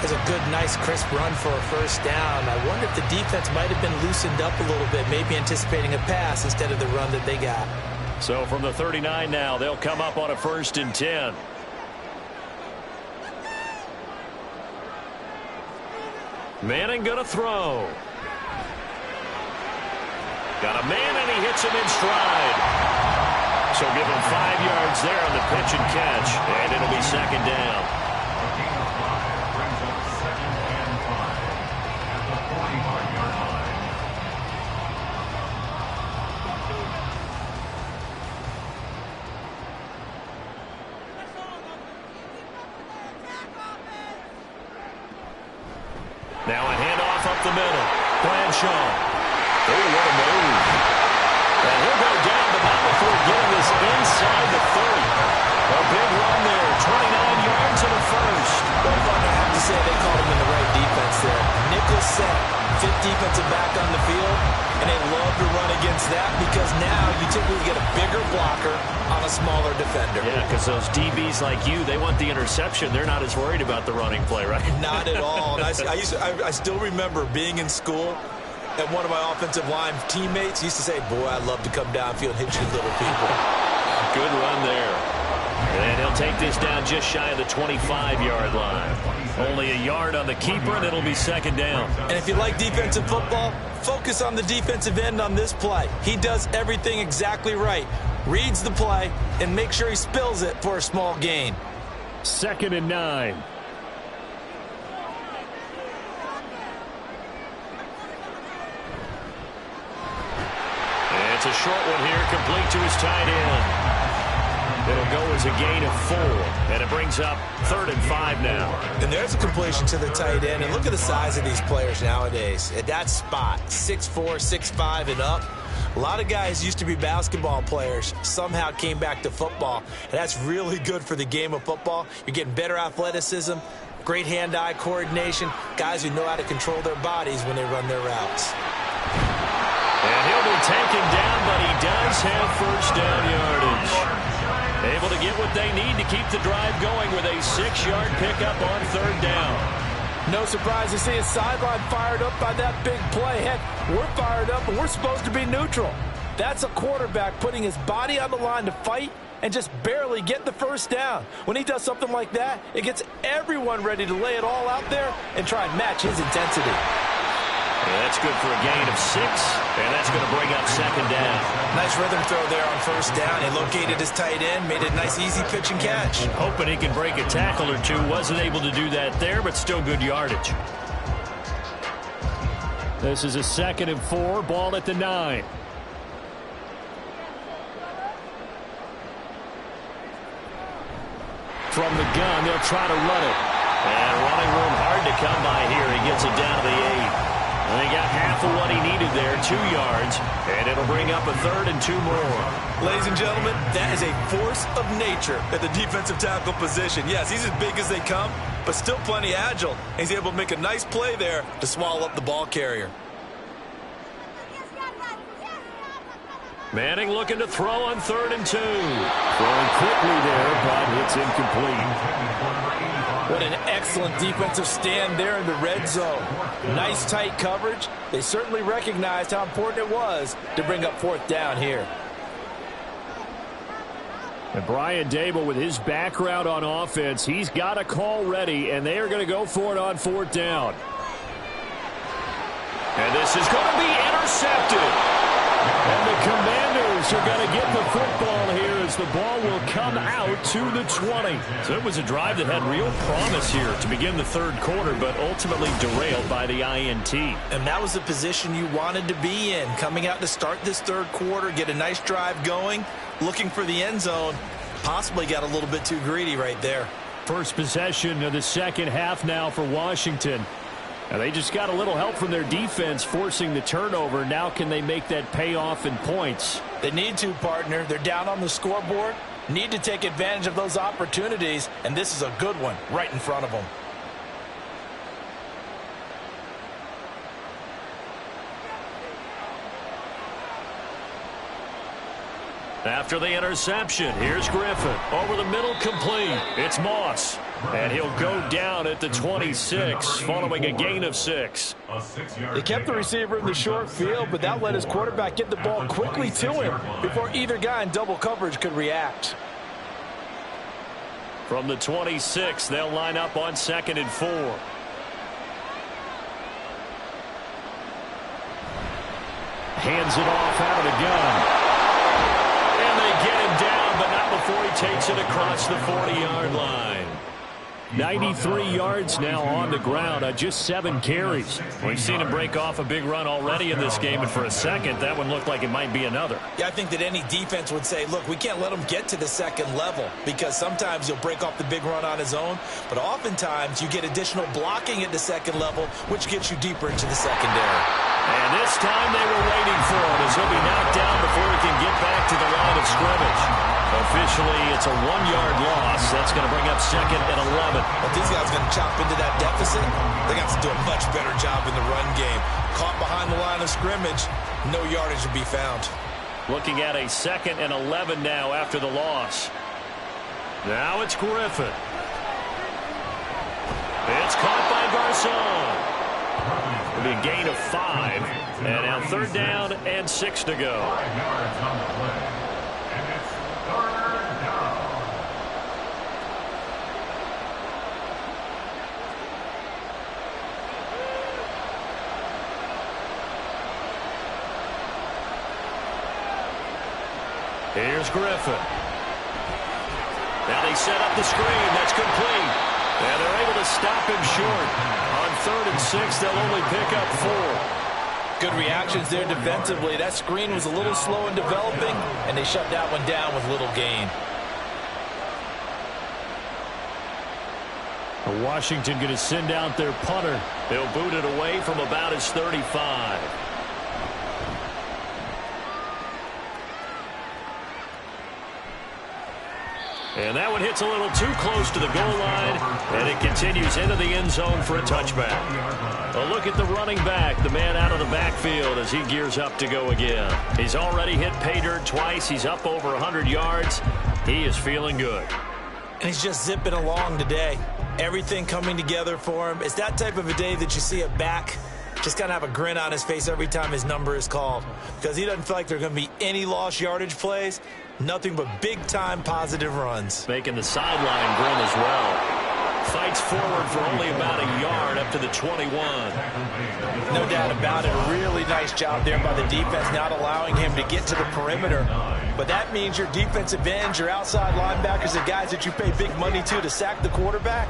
It's a good, nice, crisp run for a first down. I wonder if the defense might have been loosened up a little bit, maybe anticipating a pass instead of the run that they got. So from the 39 now, they'll come up on a 1st and 10. Manning gonna throw. Got a man, and he hits him in stride. So give him 5 yards there on the pitch and catch, and it'll be second down. A gain of 5 brings up 2nd and 5 at the 45-yard line. Now a handoff up the middle. Bradshaw. Oh, what a move. And he'll go down, but not before getting this inside the 30. A big run there. 29 yards and a first. Well, I have to say they called him in the right defense there. Nickel set, fit defensive back on the field, and they love to run against that because now you typically get a bigger blocker on a smaller defender. Yeah, because those DBs like you, they want the interception. They're not as worried about the running play, right? Not at all. And I still remember being in school, and one of my offensive line teammates used to say, boy, I'd love to come downfield and hit you little people. Good run there. And he'll take this down just shy of the 25-yard line. Only a yard on the keeper, and it'll be second down. And if you like defensive football, focus on the defensive end on this play. He does everything exactly right. Reads the play and make sure he spills it for a small gain. 2nd and 9. It's a short one here, complete to his tight end. It'll go as a gain of 4, and it brings up 3rd and 5 now. And there's a completion to the tight end. And look at the size of these players nowadays. At that spot, 6'4", 6'5", and up. A lot of guys used to be basketball players, somehow came back to football. And that's really good for the game of football. You're getting better athleticism, great hand-eye coordination, guys who know how to control their bodies when they run their routes. And he'll be taken down, but he does have first down yardage. Able to get what they need to keep the drive going with a 6-yard pickup on 3rd down. No surprise to see his sideline fired up by that big play. Heck, we're fired up, and we're supposed to be neutral. That's a quarterback putting his body on the line to fight and just barely get the first down. When he does something like that, it gets everyone ready to lay it all out there and try and match his intensity. Yeah, that's good for a gain of 6, and that's going to bring up 2nd down. Nice rhythm throw there on 1st down. He located his tight end, made a nice easy pitch and catch. Hoping he can break a tackle or two. Wasn't able to do that there, but still good yardage. This is a 2nd and 4, ball at the 9. From the gun, they'll try to run it. And running room hard to come by here. He gets it down to the 8. And they got half of what he needed there, 2 yards, and it'll bring up a 3rd and 2 more. Ladies and gentlemen, that is a force of nature at the defensive tackle position. Yes, he's as big as they come, but still plenty agile. He's able to make a nice play there to swallow up the ball carrier. Manning looking to throw on 3rd and 2. Throwing quickly there, but it's incomplete. What an excellent defensive stand there in the red zone. Nice tight coverage. They certainly recognized how important it was to bring up 4th down here. And Brian Dable, with his background on offense, he's got a call ready, and they are going to go for it on 4th down. And this is going to be intercepted. And the Commanders are going to get the football here as the ball will come out to the 20. So it was a drive that had real promise here to begin the 3rd quarter, but ultimately derailed by the INT. And that was the position you wanted to be in, coming out to start this 3rd quarter, get a nice drive going, looking for the end zone. Possibly got a little bit too greedy right there. First possession of the 2nd half now for Washington. And they just got a little help from their defense forcing the turnover. Now can they make that pay off in points? They need to, partner. They're down on the scoreboard. Need to take advantage of those opportunities, and this is a good one right in front of them. After the interception, here's Griffin. Over the middle, complete. It's Moss. And he'll go down at the 26, following a gain of 6. They kept the receiver in the short field, but that let his quarterback get the ball quickly to him before either guy in double coverage could react. From the 26, they'll line up on 2nd and 4. Hands it off out of the gun. Get him down, but not before he takes it across the 40-yard line. 93 yards now on the ground on just 7 carries. We've seen him break off a big run already in this game, and for a second, that one looked like it might be another. Yeah, I think that any defense would say, look, we can't let him get to the 2nd level, because sometimes he'll break off the big run on his own, but oftentimes you get additional blocking at the 2nd level, which gets you deeper into the secondary. And this time they were waiting for him as he'll be knocked down before he can get back to the line of scrimmage. Officially, it's a 1-yard loss. That's going to bring up 2nd and 11. But these guys are going to chop into that deficit. They got to do a much better job in the run game. Caught behind the line of scrimmage, no yardage to be found. Looking at a 2nd and 11 now after the loss. Now it's Griffin. It's caught by Garcon. It'll be a gain of 5. And now 3rd down and 6 to go. 5 yards on the play. And it's 3rd down. Here's Griffin. Now they set up the screen. That's complete. And they're able to stop him short. On 3rd and 6, they'll only pick up 4. Good reactions there defensively. That screen was a little slow in developing, and they shut that one down with little gain. Washington going to send out their punter. They'll boot it away from about his 35. And that one hits a little too close to the goal line, and it continues into the end zone for a touchback. A look at the running back, the man out of the backfield as he gears up to go again. He's already hit pay dirt twice. He's up over 100 yards. He is feeling good. And he's just zipping along today. Everything coming together for him. It's that type of a day that you see a back just kind of have a grin on his face every time his number is called, because he doesn't feel like there are going to be any lost yardage plays. Nothing but big-time positive runs. Making the sideline grin as well. Fights forward for only about a yard up to the 21. No doubt about it. A really nice job there by the defense, not allowing him to get to the perimeter. But that means your defensive ends, your outside linebackers, the guys that you pay big money to sack the quarterback,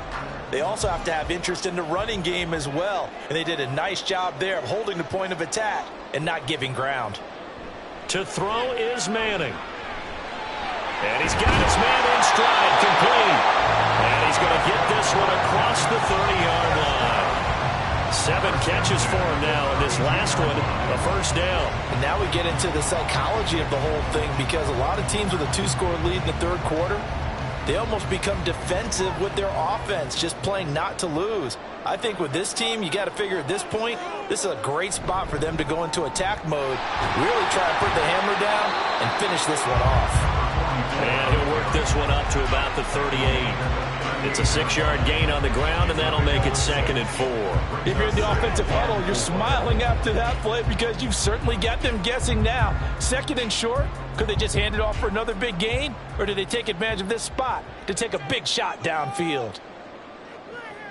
they also have to have interest in the running game as well. And they did a nice job there of holding the point of attack and not giving ground. To throw is Manning. And he's got his man in stride, complete. And he's going to get this one across the 30-yard line. 7 catches for him now, and this last one, a first down. And now we get into the psychology of the whole thing, because a lot of teams with a 2-score lead in the third quarter, they almost become defensive with their offense, just playing not to lose. I think with this team, you got to figure at this point, this is a great spot for them to go into attack mode, really try to put the hammer down and finish this one off. And he'll work this one up to about the 38. It's a 6-yard gain on the ground, and that'll make it 2nd and 4. If you're in the offensive huddle, you're smiling after that play because you've certainly got them guessing now. 2nd and short, could they just hand it off for another big gain? Or do they take advantage of this spot to take a big shot downfield?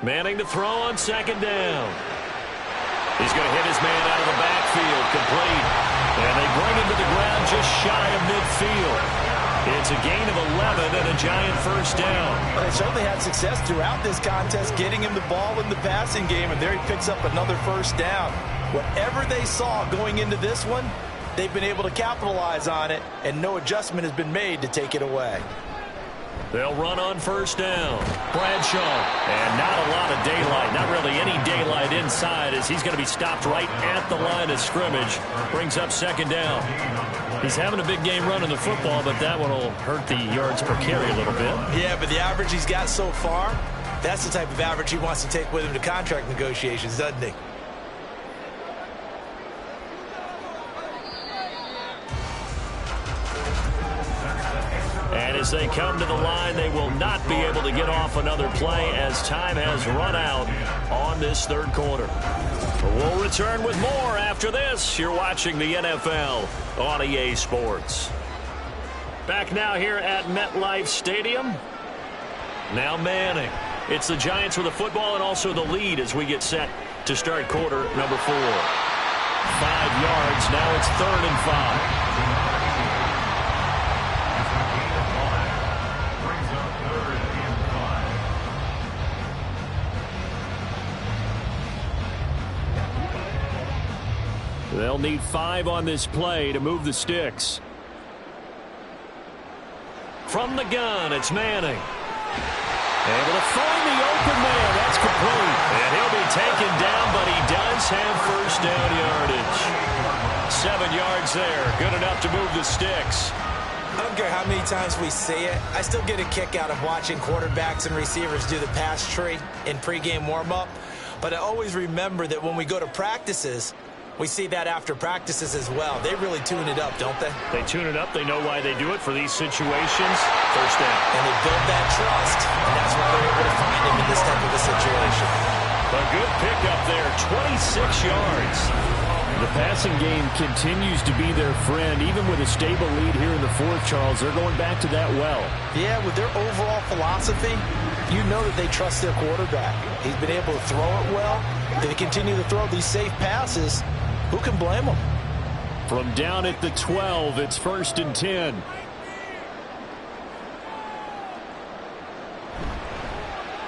Manning to throw on 2nd down. He's going to hit his man out of the backfield, complete. And they bring him to the ground just shy of midfield. It's a gain of 11 and a giant first down. Well, they certainly had success throughout this contest getting him the ball in the passing game, and there he picks up another first down. Whatever they saw going into this one, they've been able to capitalize on it, and no adjustment has been made to take it away. They'll run on first down. Bradshaw. And not a lot of daylight. Not really any daylight inside, as he's going to be stopped right at the line of scrimmage. Brings up 2nd down. He's having a big game running the football, but that one will hurt the yards per carry a little bit. Yeah, but the average he's got so far, that's the type of average he wants to take with him to contract negotiations, doesn't he? And as they come to the line, they will not be able to get off another play as time has run out on this third quarter. We'll return with more after this. You're watching the NFL on EA Sports. Back now here at MetLife Stadium. Now Manning. It's the Giants with the football and also the lead as we get set to start quarter number 4. 5 yards. Now it's 3rd and 5. They'll need 5 on this play to move the sticks. From the gun, it's Manning. Able to find the open man. That's complete. And he'll be taken down, but he does have first down yardage. 7 yards there. Good enough to move the sticks. I don't care how many times we see it. I still get a kick out of watching quarterbacks and receivers do the pass tree in pregame warm-up. But I always remember that when we go to practices, we see that after practices as well. They really tune it up, don't they? They tune it up. They know why they do it for these situations. First down. And they build that trust, and that's why they're able to find him in this type of a situation. A good pickup there, 26 yards. The passing game continues to be their friend. Even with a stable lead here in the fourth, Charles, they're going back to that well. Yeah, with their overall philosophy, you know that they trust their quarterback. He's been able to throw it well. They continue to throw these safe passes. Who can blame them? From down at the 12, it's 1st and 10.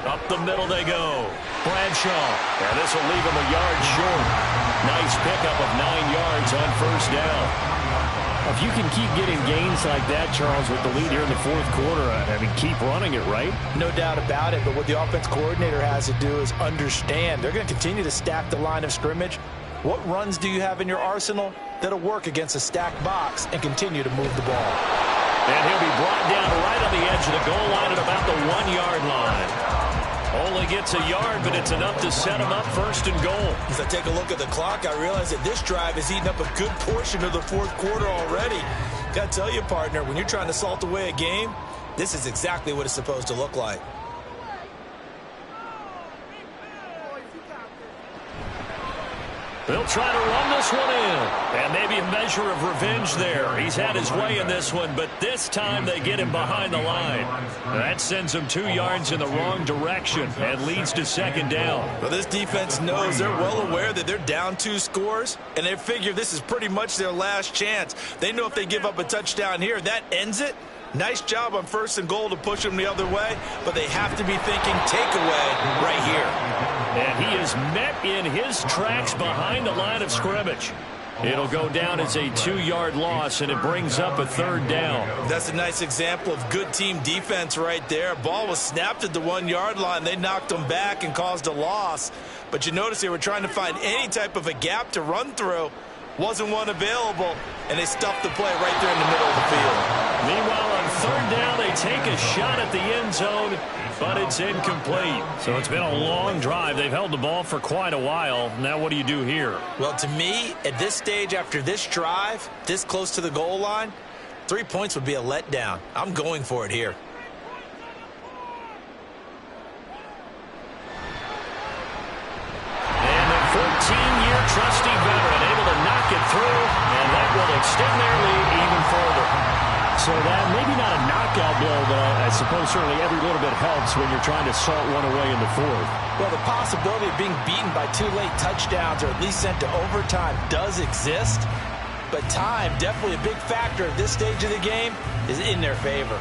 Up the middle they go. Bradshaw. And this will leave him a yard short. Nice pickup of 9 yards on first down. If you can keep getting gains like that, Charles, with the lead here in the fourth quarter, I mean, keep running it, right? No doubt about it, but what the offense coordinator has to do is understand. They're going to continue to stack the line of scrimmage. What runs do you have in your arsenal that'll work against a stacked box and continue to move the ball? And he'll be brought down right on the edge of the goal line at about the 1-yard line. Only gets a yard, but it's enough to set him up first and goal. As I take a look at the clock, I realize that this drive has eaten up a good portion of the fourth quarter already. Got to tell you, partner, when you're trying to salt away a game, this is exactly what it's supposed to look like. They'll try to run this one in. And maybe a measure of revenge there. He's had his way in this one, but this time they get him behind the line. That sends him 2 yards in the wrong direction and leads to second down. Well, this defense knows, they're well aware that they're down 2 scores, and they figure this is pretty much their last chance. They know if they give up a touchdown here, that ends it. Nice job on first and goal to push them the other way, but they have to be thinking takeaway right here. And he is met in his tracks behind the line of scrimmage. It'll go down as a 2-yard loss, and it brings up a third down. That's a nice example of good team defense right there. Ball was snapped at the 1-yard line. They knocked them back and caused a loss. But you notice they were trying to find any type of a gap to run through. Wasn't one available, and they stuffed the play right there in the middle of the field. Meanwhile, on third down, they take a shot at the end zone, but it's incomplete. So it's been a long drive. They've held the ball for quite a while. Now what do you do here? Well, to me, at this stage after this drive, this close to the goal line, 3 points would be a letdown. I'm going for it here. And a 14-year trusty veteran able to knock it through, and that will extend their lead even further. So that maybe not a knockout blow, but I suppose certainly every little bit helps when you're trying to salt one away in the fourth. Well, the possibility of being beaten by 2 late touchdowns or at least sent to overtime does exist, but time, definitely a big factor at this stage of the game, is in their favor.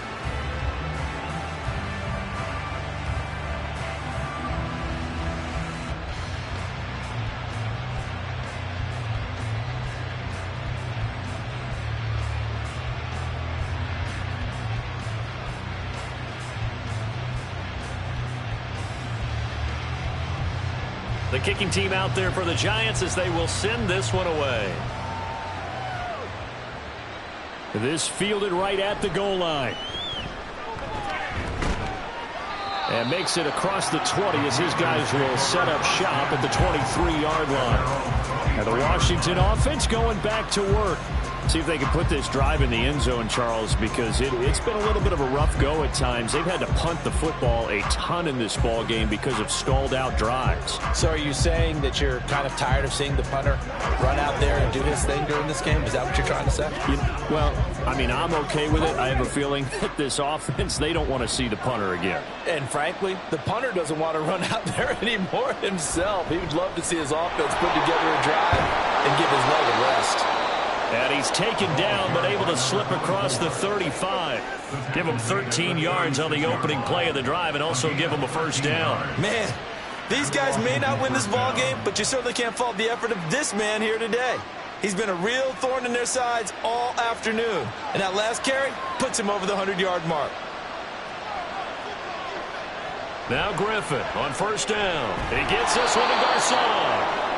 The kicking team out there for the Giants as they will send this one away. This fielded right at the goal line. And makes it across the 20 as his guys will set up shop at the 23-yard line. And the Washington offense going back to work. See if they can put this drive in the end zone, Charles, because it's been a little bit of a rough go at times. They've had to punt the football a ton in this ball game because of stalled-out drives. So are you saying that you're kind of tired of seeing the punter run out there and do his thing during this game? Is that what you're trying to say? Well, I mean, I'm okay with it. I have a feeling that this offense, they don't want to see the punter again. And frankly, the punter doesn't want to run out there anymore himself. He would love to see his offense put together a drive and give his leg a rest. And he's taken down, but able to slip across the 35. Give him 13 yards on the opening play of the drive and also give him a first down. Man, these guys may not win this ball game, but you certainly can't fault the effort of this man here today. He's been a real thorn in their sides all afternoon. And that last carry puts him over the 100-yard mark. Now Griffin on first down. He gets this one to Garcon.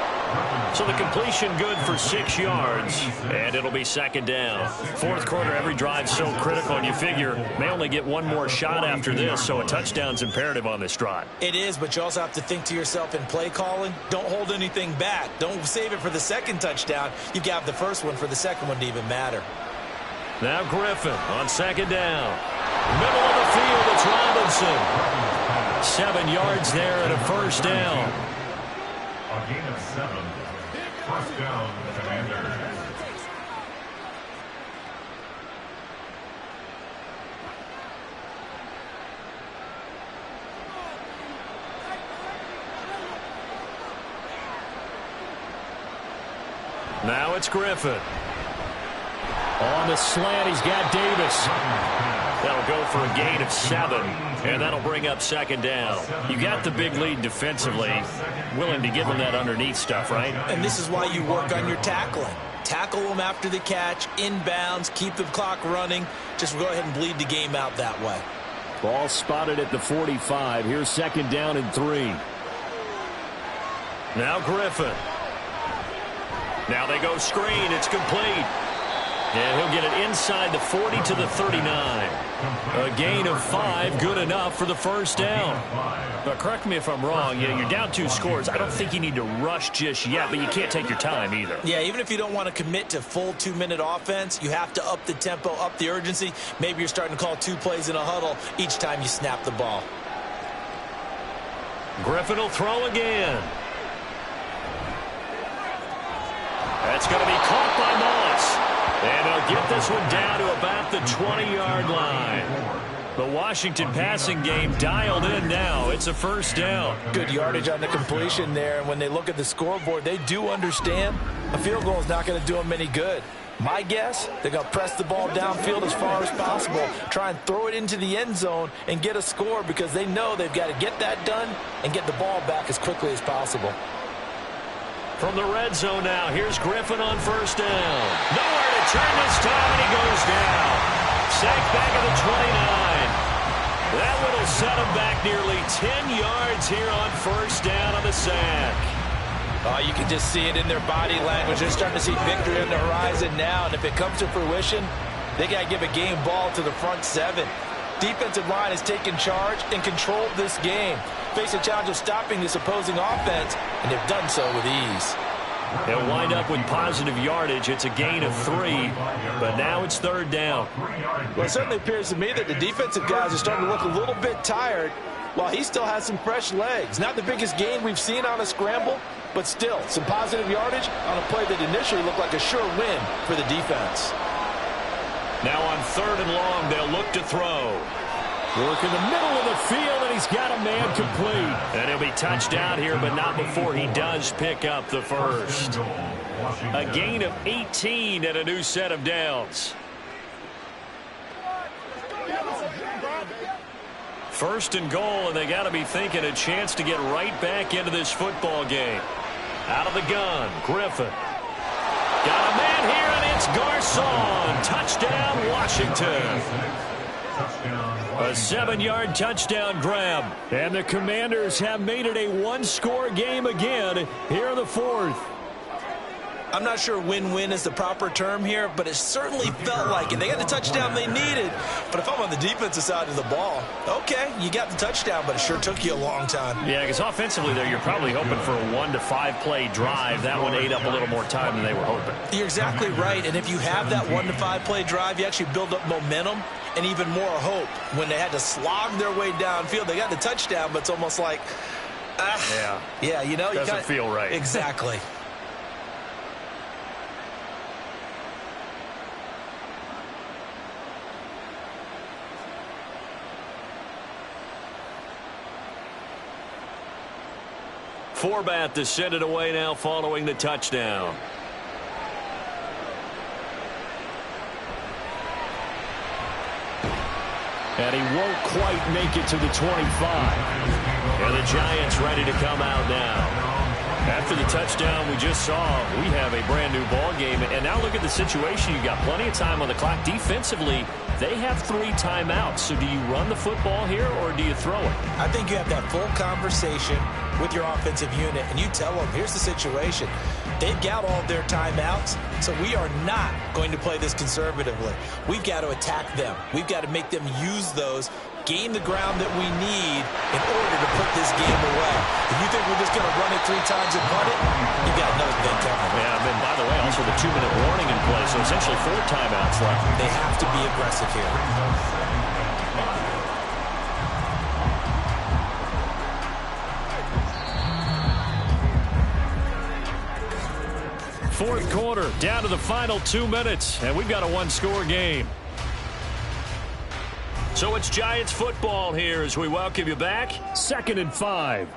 So the completion good for 6 yards, and it'll be second down. Fourth quarter, every drive's so critical, and you figure may only get one more shot after this, so a touchdown's imperative on this drive. It is, but you also have to think to yourself in play calling, don't hold anything back. Don't save it for the second touchdown. You can have the first one for the second one to even matter. Now Griffin on second down. Middle of the field, it's Robinson. 7 yards there and a first down. A gain of 7. First down, Commanders. Now it's Griffin. On the slant, he's got Davis. That'll go for a gain of 7, and that'll bring up second down. You got the big lead defensively. Willing to give them that underneath stuff, right? And this is why you work on your tackling. Tackle them after the catch, inbounds, keep the clock running. Just go ahead and bleed the game out that way. Ball spotted at the 45. Here's second down and 3. Now Griffin. Now they go screen. It's complete. And he'll get it inside the 40 to the 39. A gain of 5, good enough for the first down. But correct me if I'm wrong. Yeah, you're down 2 scores. I don't think you need to rush just yet, but you can't take your time either. Yeah, even if you don't want to commit to full 2-minute offense, you have to up the tempo, up the urgency. Maybe you're starting to call 2 plays in a huddle each time you snap the ball. Griffin will throw again. That's going to be caught by Moss. And they'll get this one down to about the 20-yard line. The Washington passing game dialed in now. It's a first down. Good yardage on the completion there. And when they look at the scoreboard, they do understand a field goal is not going to do them any good. My guess, they're going to press the ball downfield as far as possible, try and throw it into the end zone and get a score because they know they've got to get that done and get the ball back as quickly as possible. From the red zone now, here's Griffin on first down. Nowhere to turn this time, and he goes down. Sacked back at the 29. That one will set him back nearly 10 yards here on first down on the sack. Oh, you can just see it in their body language. They're starting to see victory on the horizon now, and if it comes to fruition, they got to give a game ball to the front 7. Defensive line has taken charge and controlled this game. Face a challenge of stopping this opposing offense, and they've done so with ease. They'll wind up with positive yardage. It's a gain of 3, but now it's third down. Well, it certainly appears to me that the defensive guys are starting to look a little bit tired while he still has some fresh legs. Not the biggest gain we've seen on a scramble, but still some positive yardage on a play that initially looked like a sure win for the defense. Now on third and long, they'll look to throw. Work in the middle of the field, and he's got a man complete. And he'll be touched out here, but not before he does pick up the first. A gain of 18 and a new set of downs. First and goal, and they got to be thinking a chance to get right back into this football game. Out of the gun, Griffin. Got a man here, and it's Garcon. Touchdown, Washington. A 7-yard touchdown grab. And the Commanders have made it a one-score game again here in the fourth. I'm not sure win-win is the proper term here, but it certainly felt like it. They got the touchdown they needed. But if I'm on the defensive side of the ball, okay, you got the touchdown, but it sure took you a long time. Yeah, because offensively there, you're probably hoping for a 1 to 5 play drive. That one ate up a little more time than they were hoping. You're exactly right. And if you have that 1 to 5 play drive, you actually build up momentum and even more hope. When they had to slog their way downfield, they got the touchdown, but it's almost like, yeah, you know, doesn't feel right. Exactly. Forbat to send it away now following the touchdown. And he won't quite make it to the 25. And the Giants ready to come out now. After the touchdown we just saw, we have a brand new ball game. And now look at the situation. You got plenty of time on the clock. Defensively, they have 3 timeouts. So do you run the football here or do you throw it? I think you have that full conversation with your offensive unit, and you tell them, here's the situation. They've got all their timeouts, so we are not going to play this conservatively. We've got to attack them. We've got to make them use those, gain the ground that we need in order to put this game away. If you think we're just going to run it 3 times and punt it, you've got another thing coming. Yeah, and then, by the way, also the 2-minute warning in play, so essentially 4 timeouts left. They have to be aggressive here. Fourth quarter, down to the final 2 minutes, and we've got a 1-score game. So it's Giants football here as we welcome you back. 2nd and 5.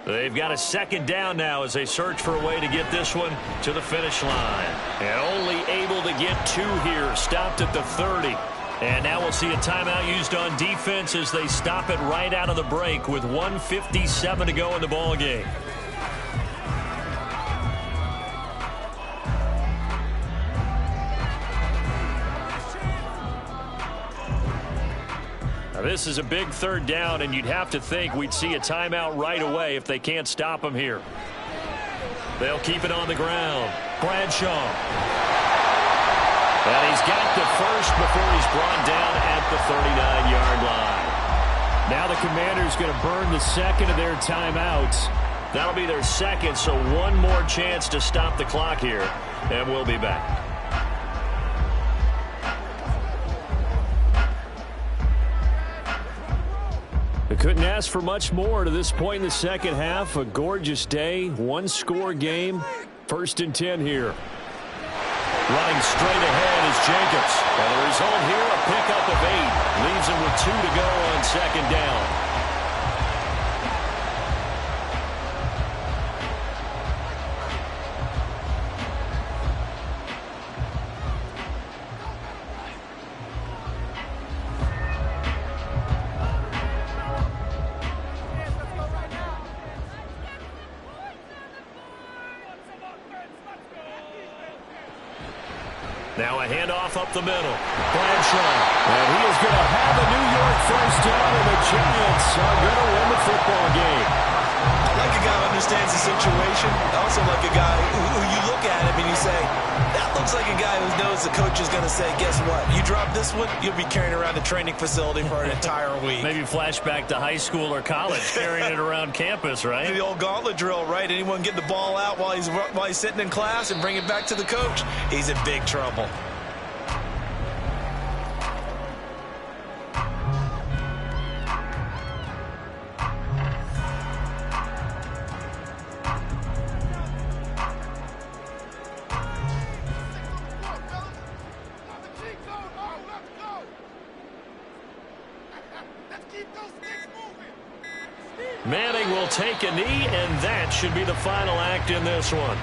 They've got a second down now as they search for a way to get this one to the finish line. And only able to get 2 here, stopped at the 30. And now we'll see a timeout used on defense as they stop it right out of the break with 1:57 to go in the ball game. Now this is a big third down, and you'd have to think we'd see a timeout right away if they can't stop him here. They'll keep it on the ground. Bradshaw. And he's got the first before he's brought down at the 39-yard line. Now the Commanders going to burn the second of their timeouts. That'll be their second, so one more chance to stop the clock here, and we'll be back. They couldn't ask for much more to this point in the second half. A gorgeous day, one-score game. 1st and 10 here. Running straight ahead is Jacobs. And the result here, a pickup of 8. Leaves him with 2 to go on second down. Now a handoff up the middle. Bradshaw. And he is going to have a New York first down, and the Giants are going to win the football game. I like a guy who understands the situation. I also like a guy who you look at him and you say, that looks like a guy who knows the coach is going to say, guess what? You drop this one, you'll be carrying around the training facility for an entire week. Maybe flashback to high school or college, carrying it around campus, right? The old gauntlet drill, right? Anyone get the ball out while he's sitting in class and bring it back to the coach, he's in big trouble. Manning will take a knee, and that should be the final act in this one.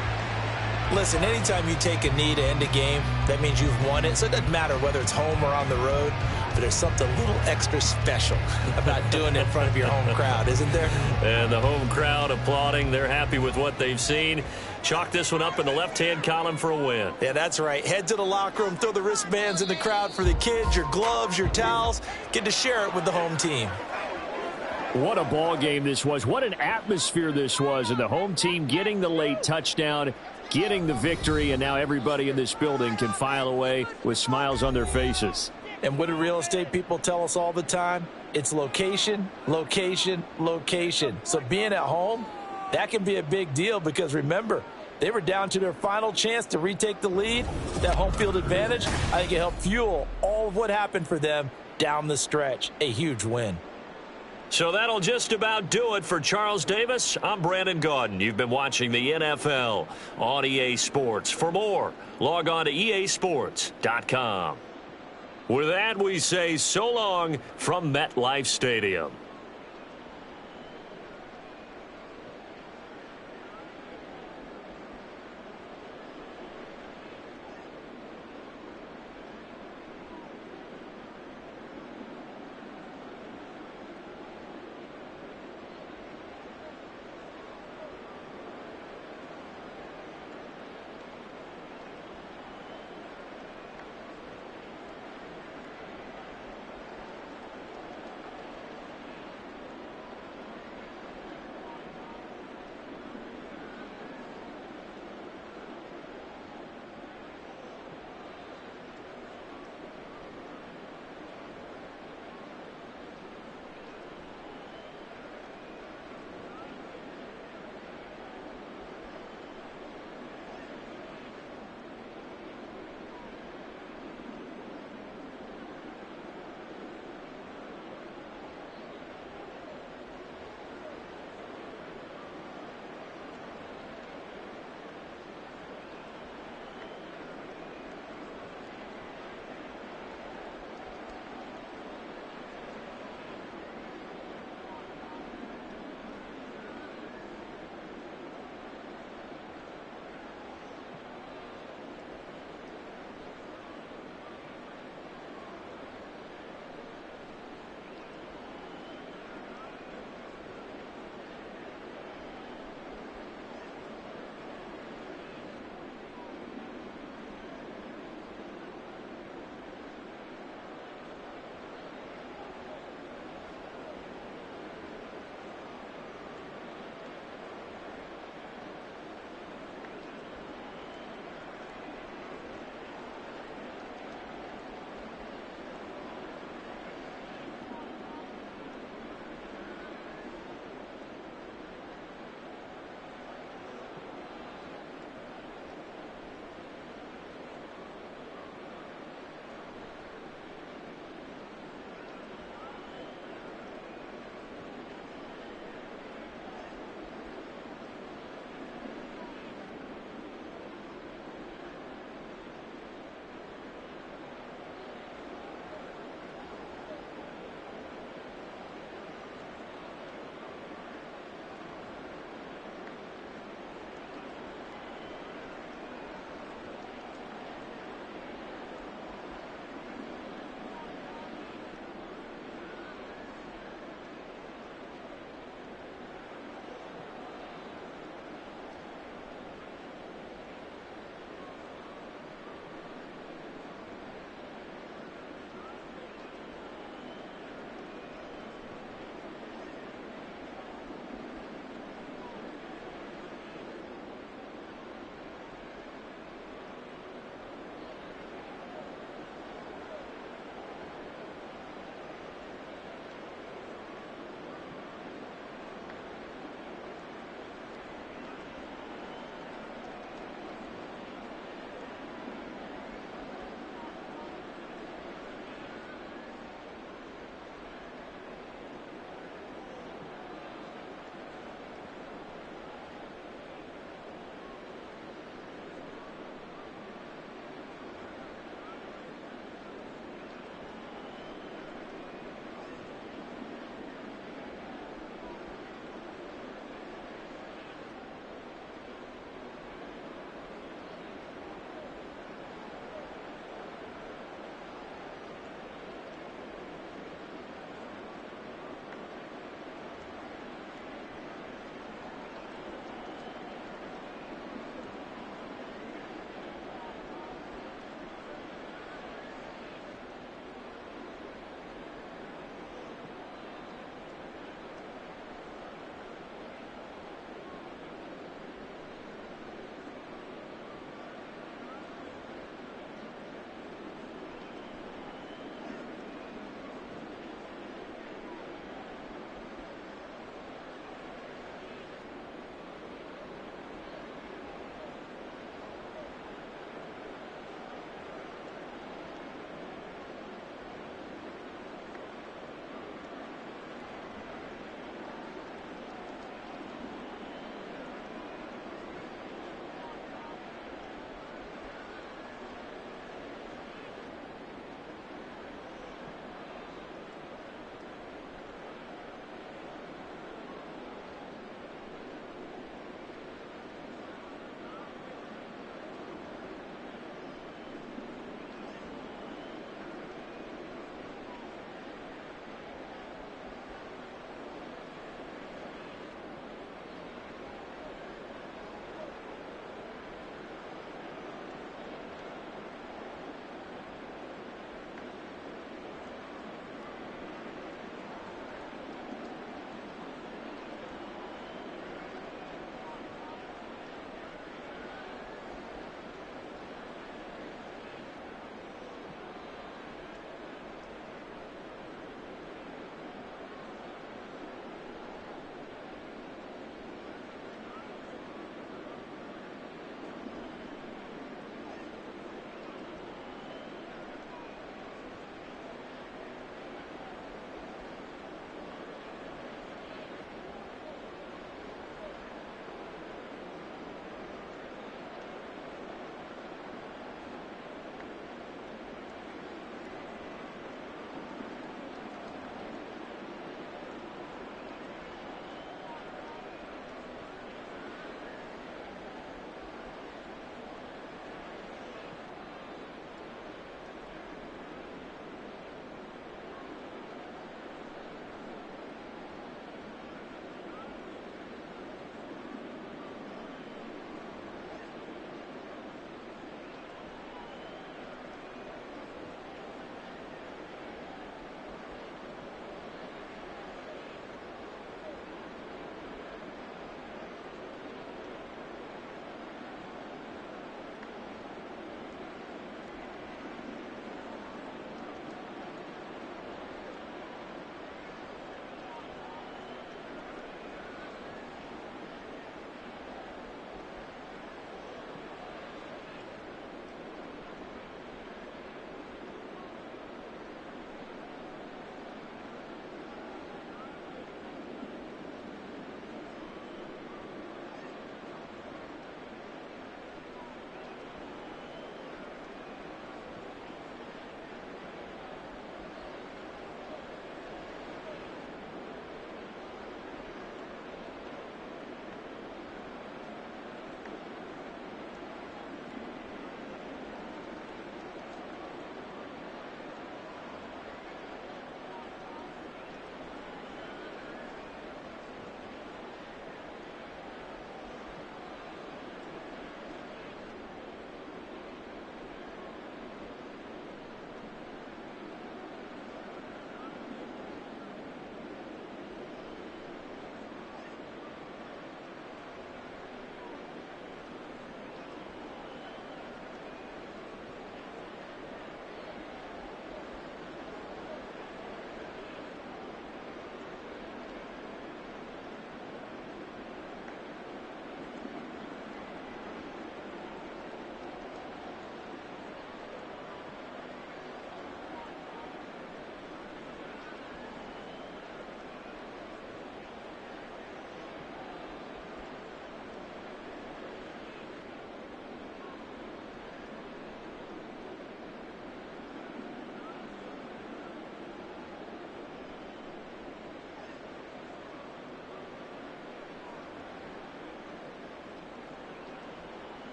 Listen, anytime you take a knee to end a game, that means you've won it. So it doesn't matter whether it's home or on the road, but there's something a little extra special about doing it in front of your home crowd, isn't there? And the home crowd applauding. They're happy with what they've seen. Chalk this one up in the left-hand column for a win. Yeah, that's right. Head to the locker room, throw the wristbands in the crowd for the kids, your gloves, your towels. Get to share it with the home team. What a ball game this was. What an atmosphere this was. And the home team getting the late touchdown, getting the victory, and now everybody in this building can file away with smiles on their faces. And what do real estate people tell us all the time? It's location, location, location. So being at home, that can be a big deal because remember, they were down to their final chance to retake the lead. That home field advantage, I think it helped fuel all of what happened for them down the stretch. A huge win. So that'll just about do it for Charles Davis. I'm Brandon Gaudin. You've been watching the NFL on EA Sports. For more, log on to easports.com. With that, we say so long from MetLife Stadium.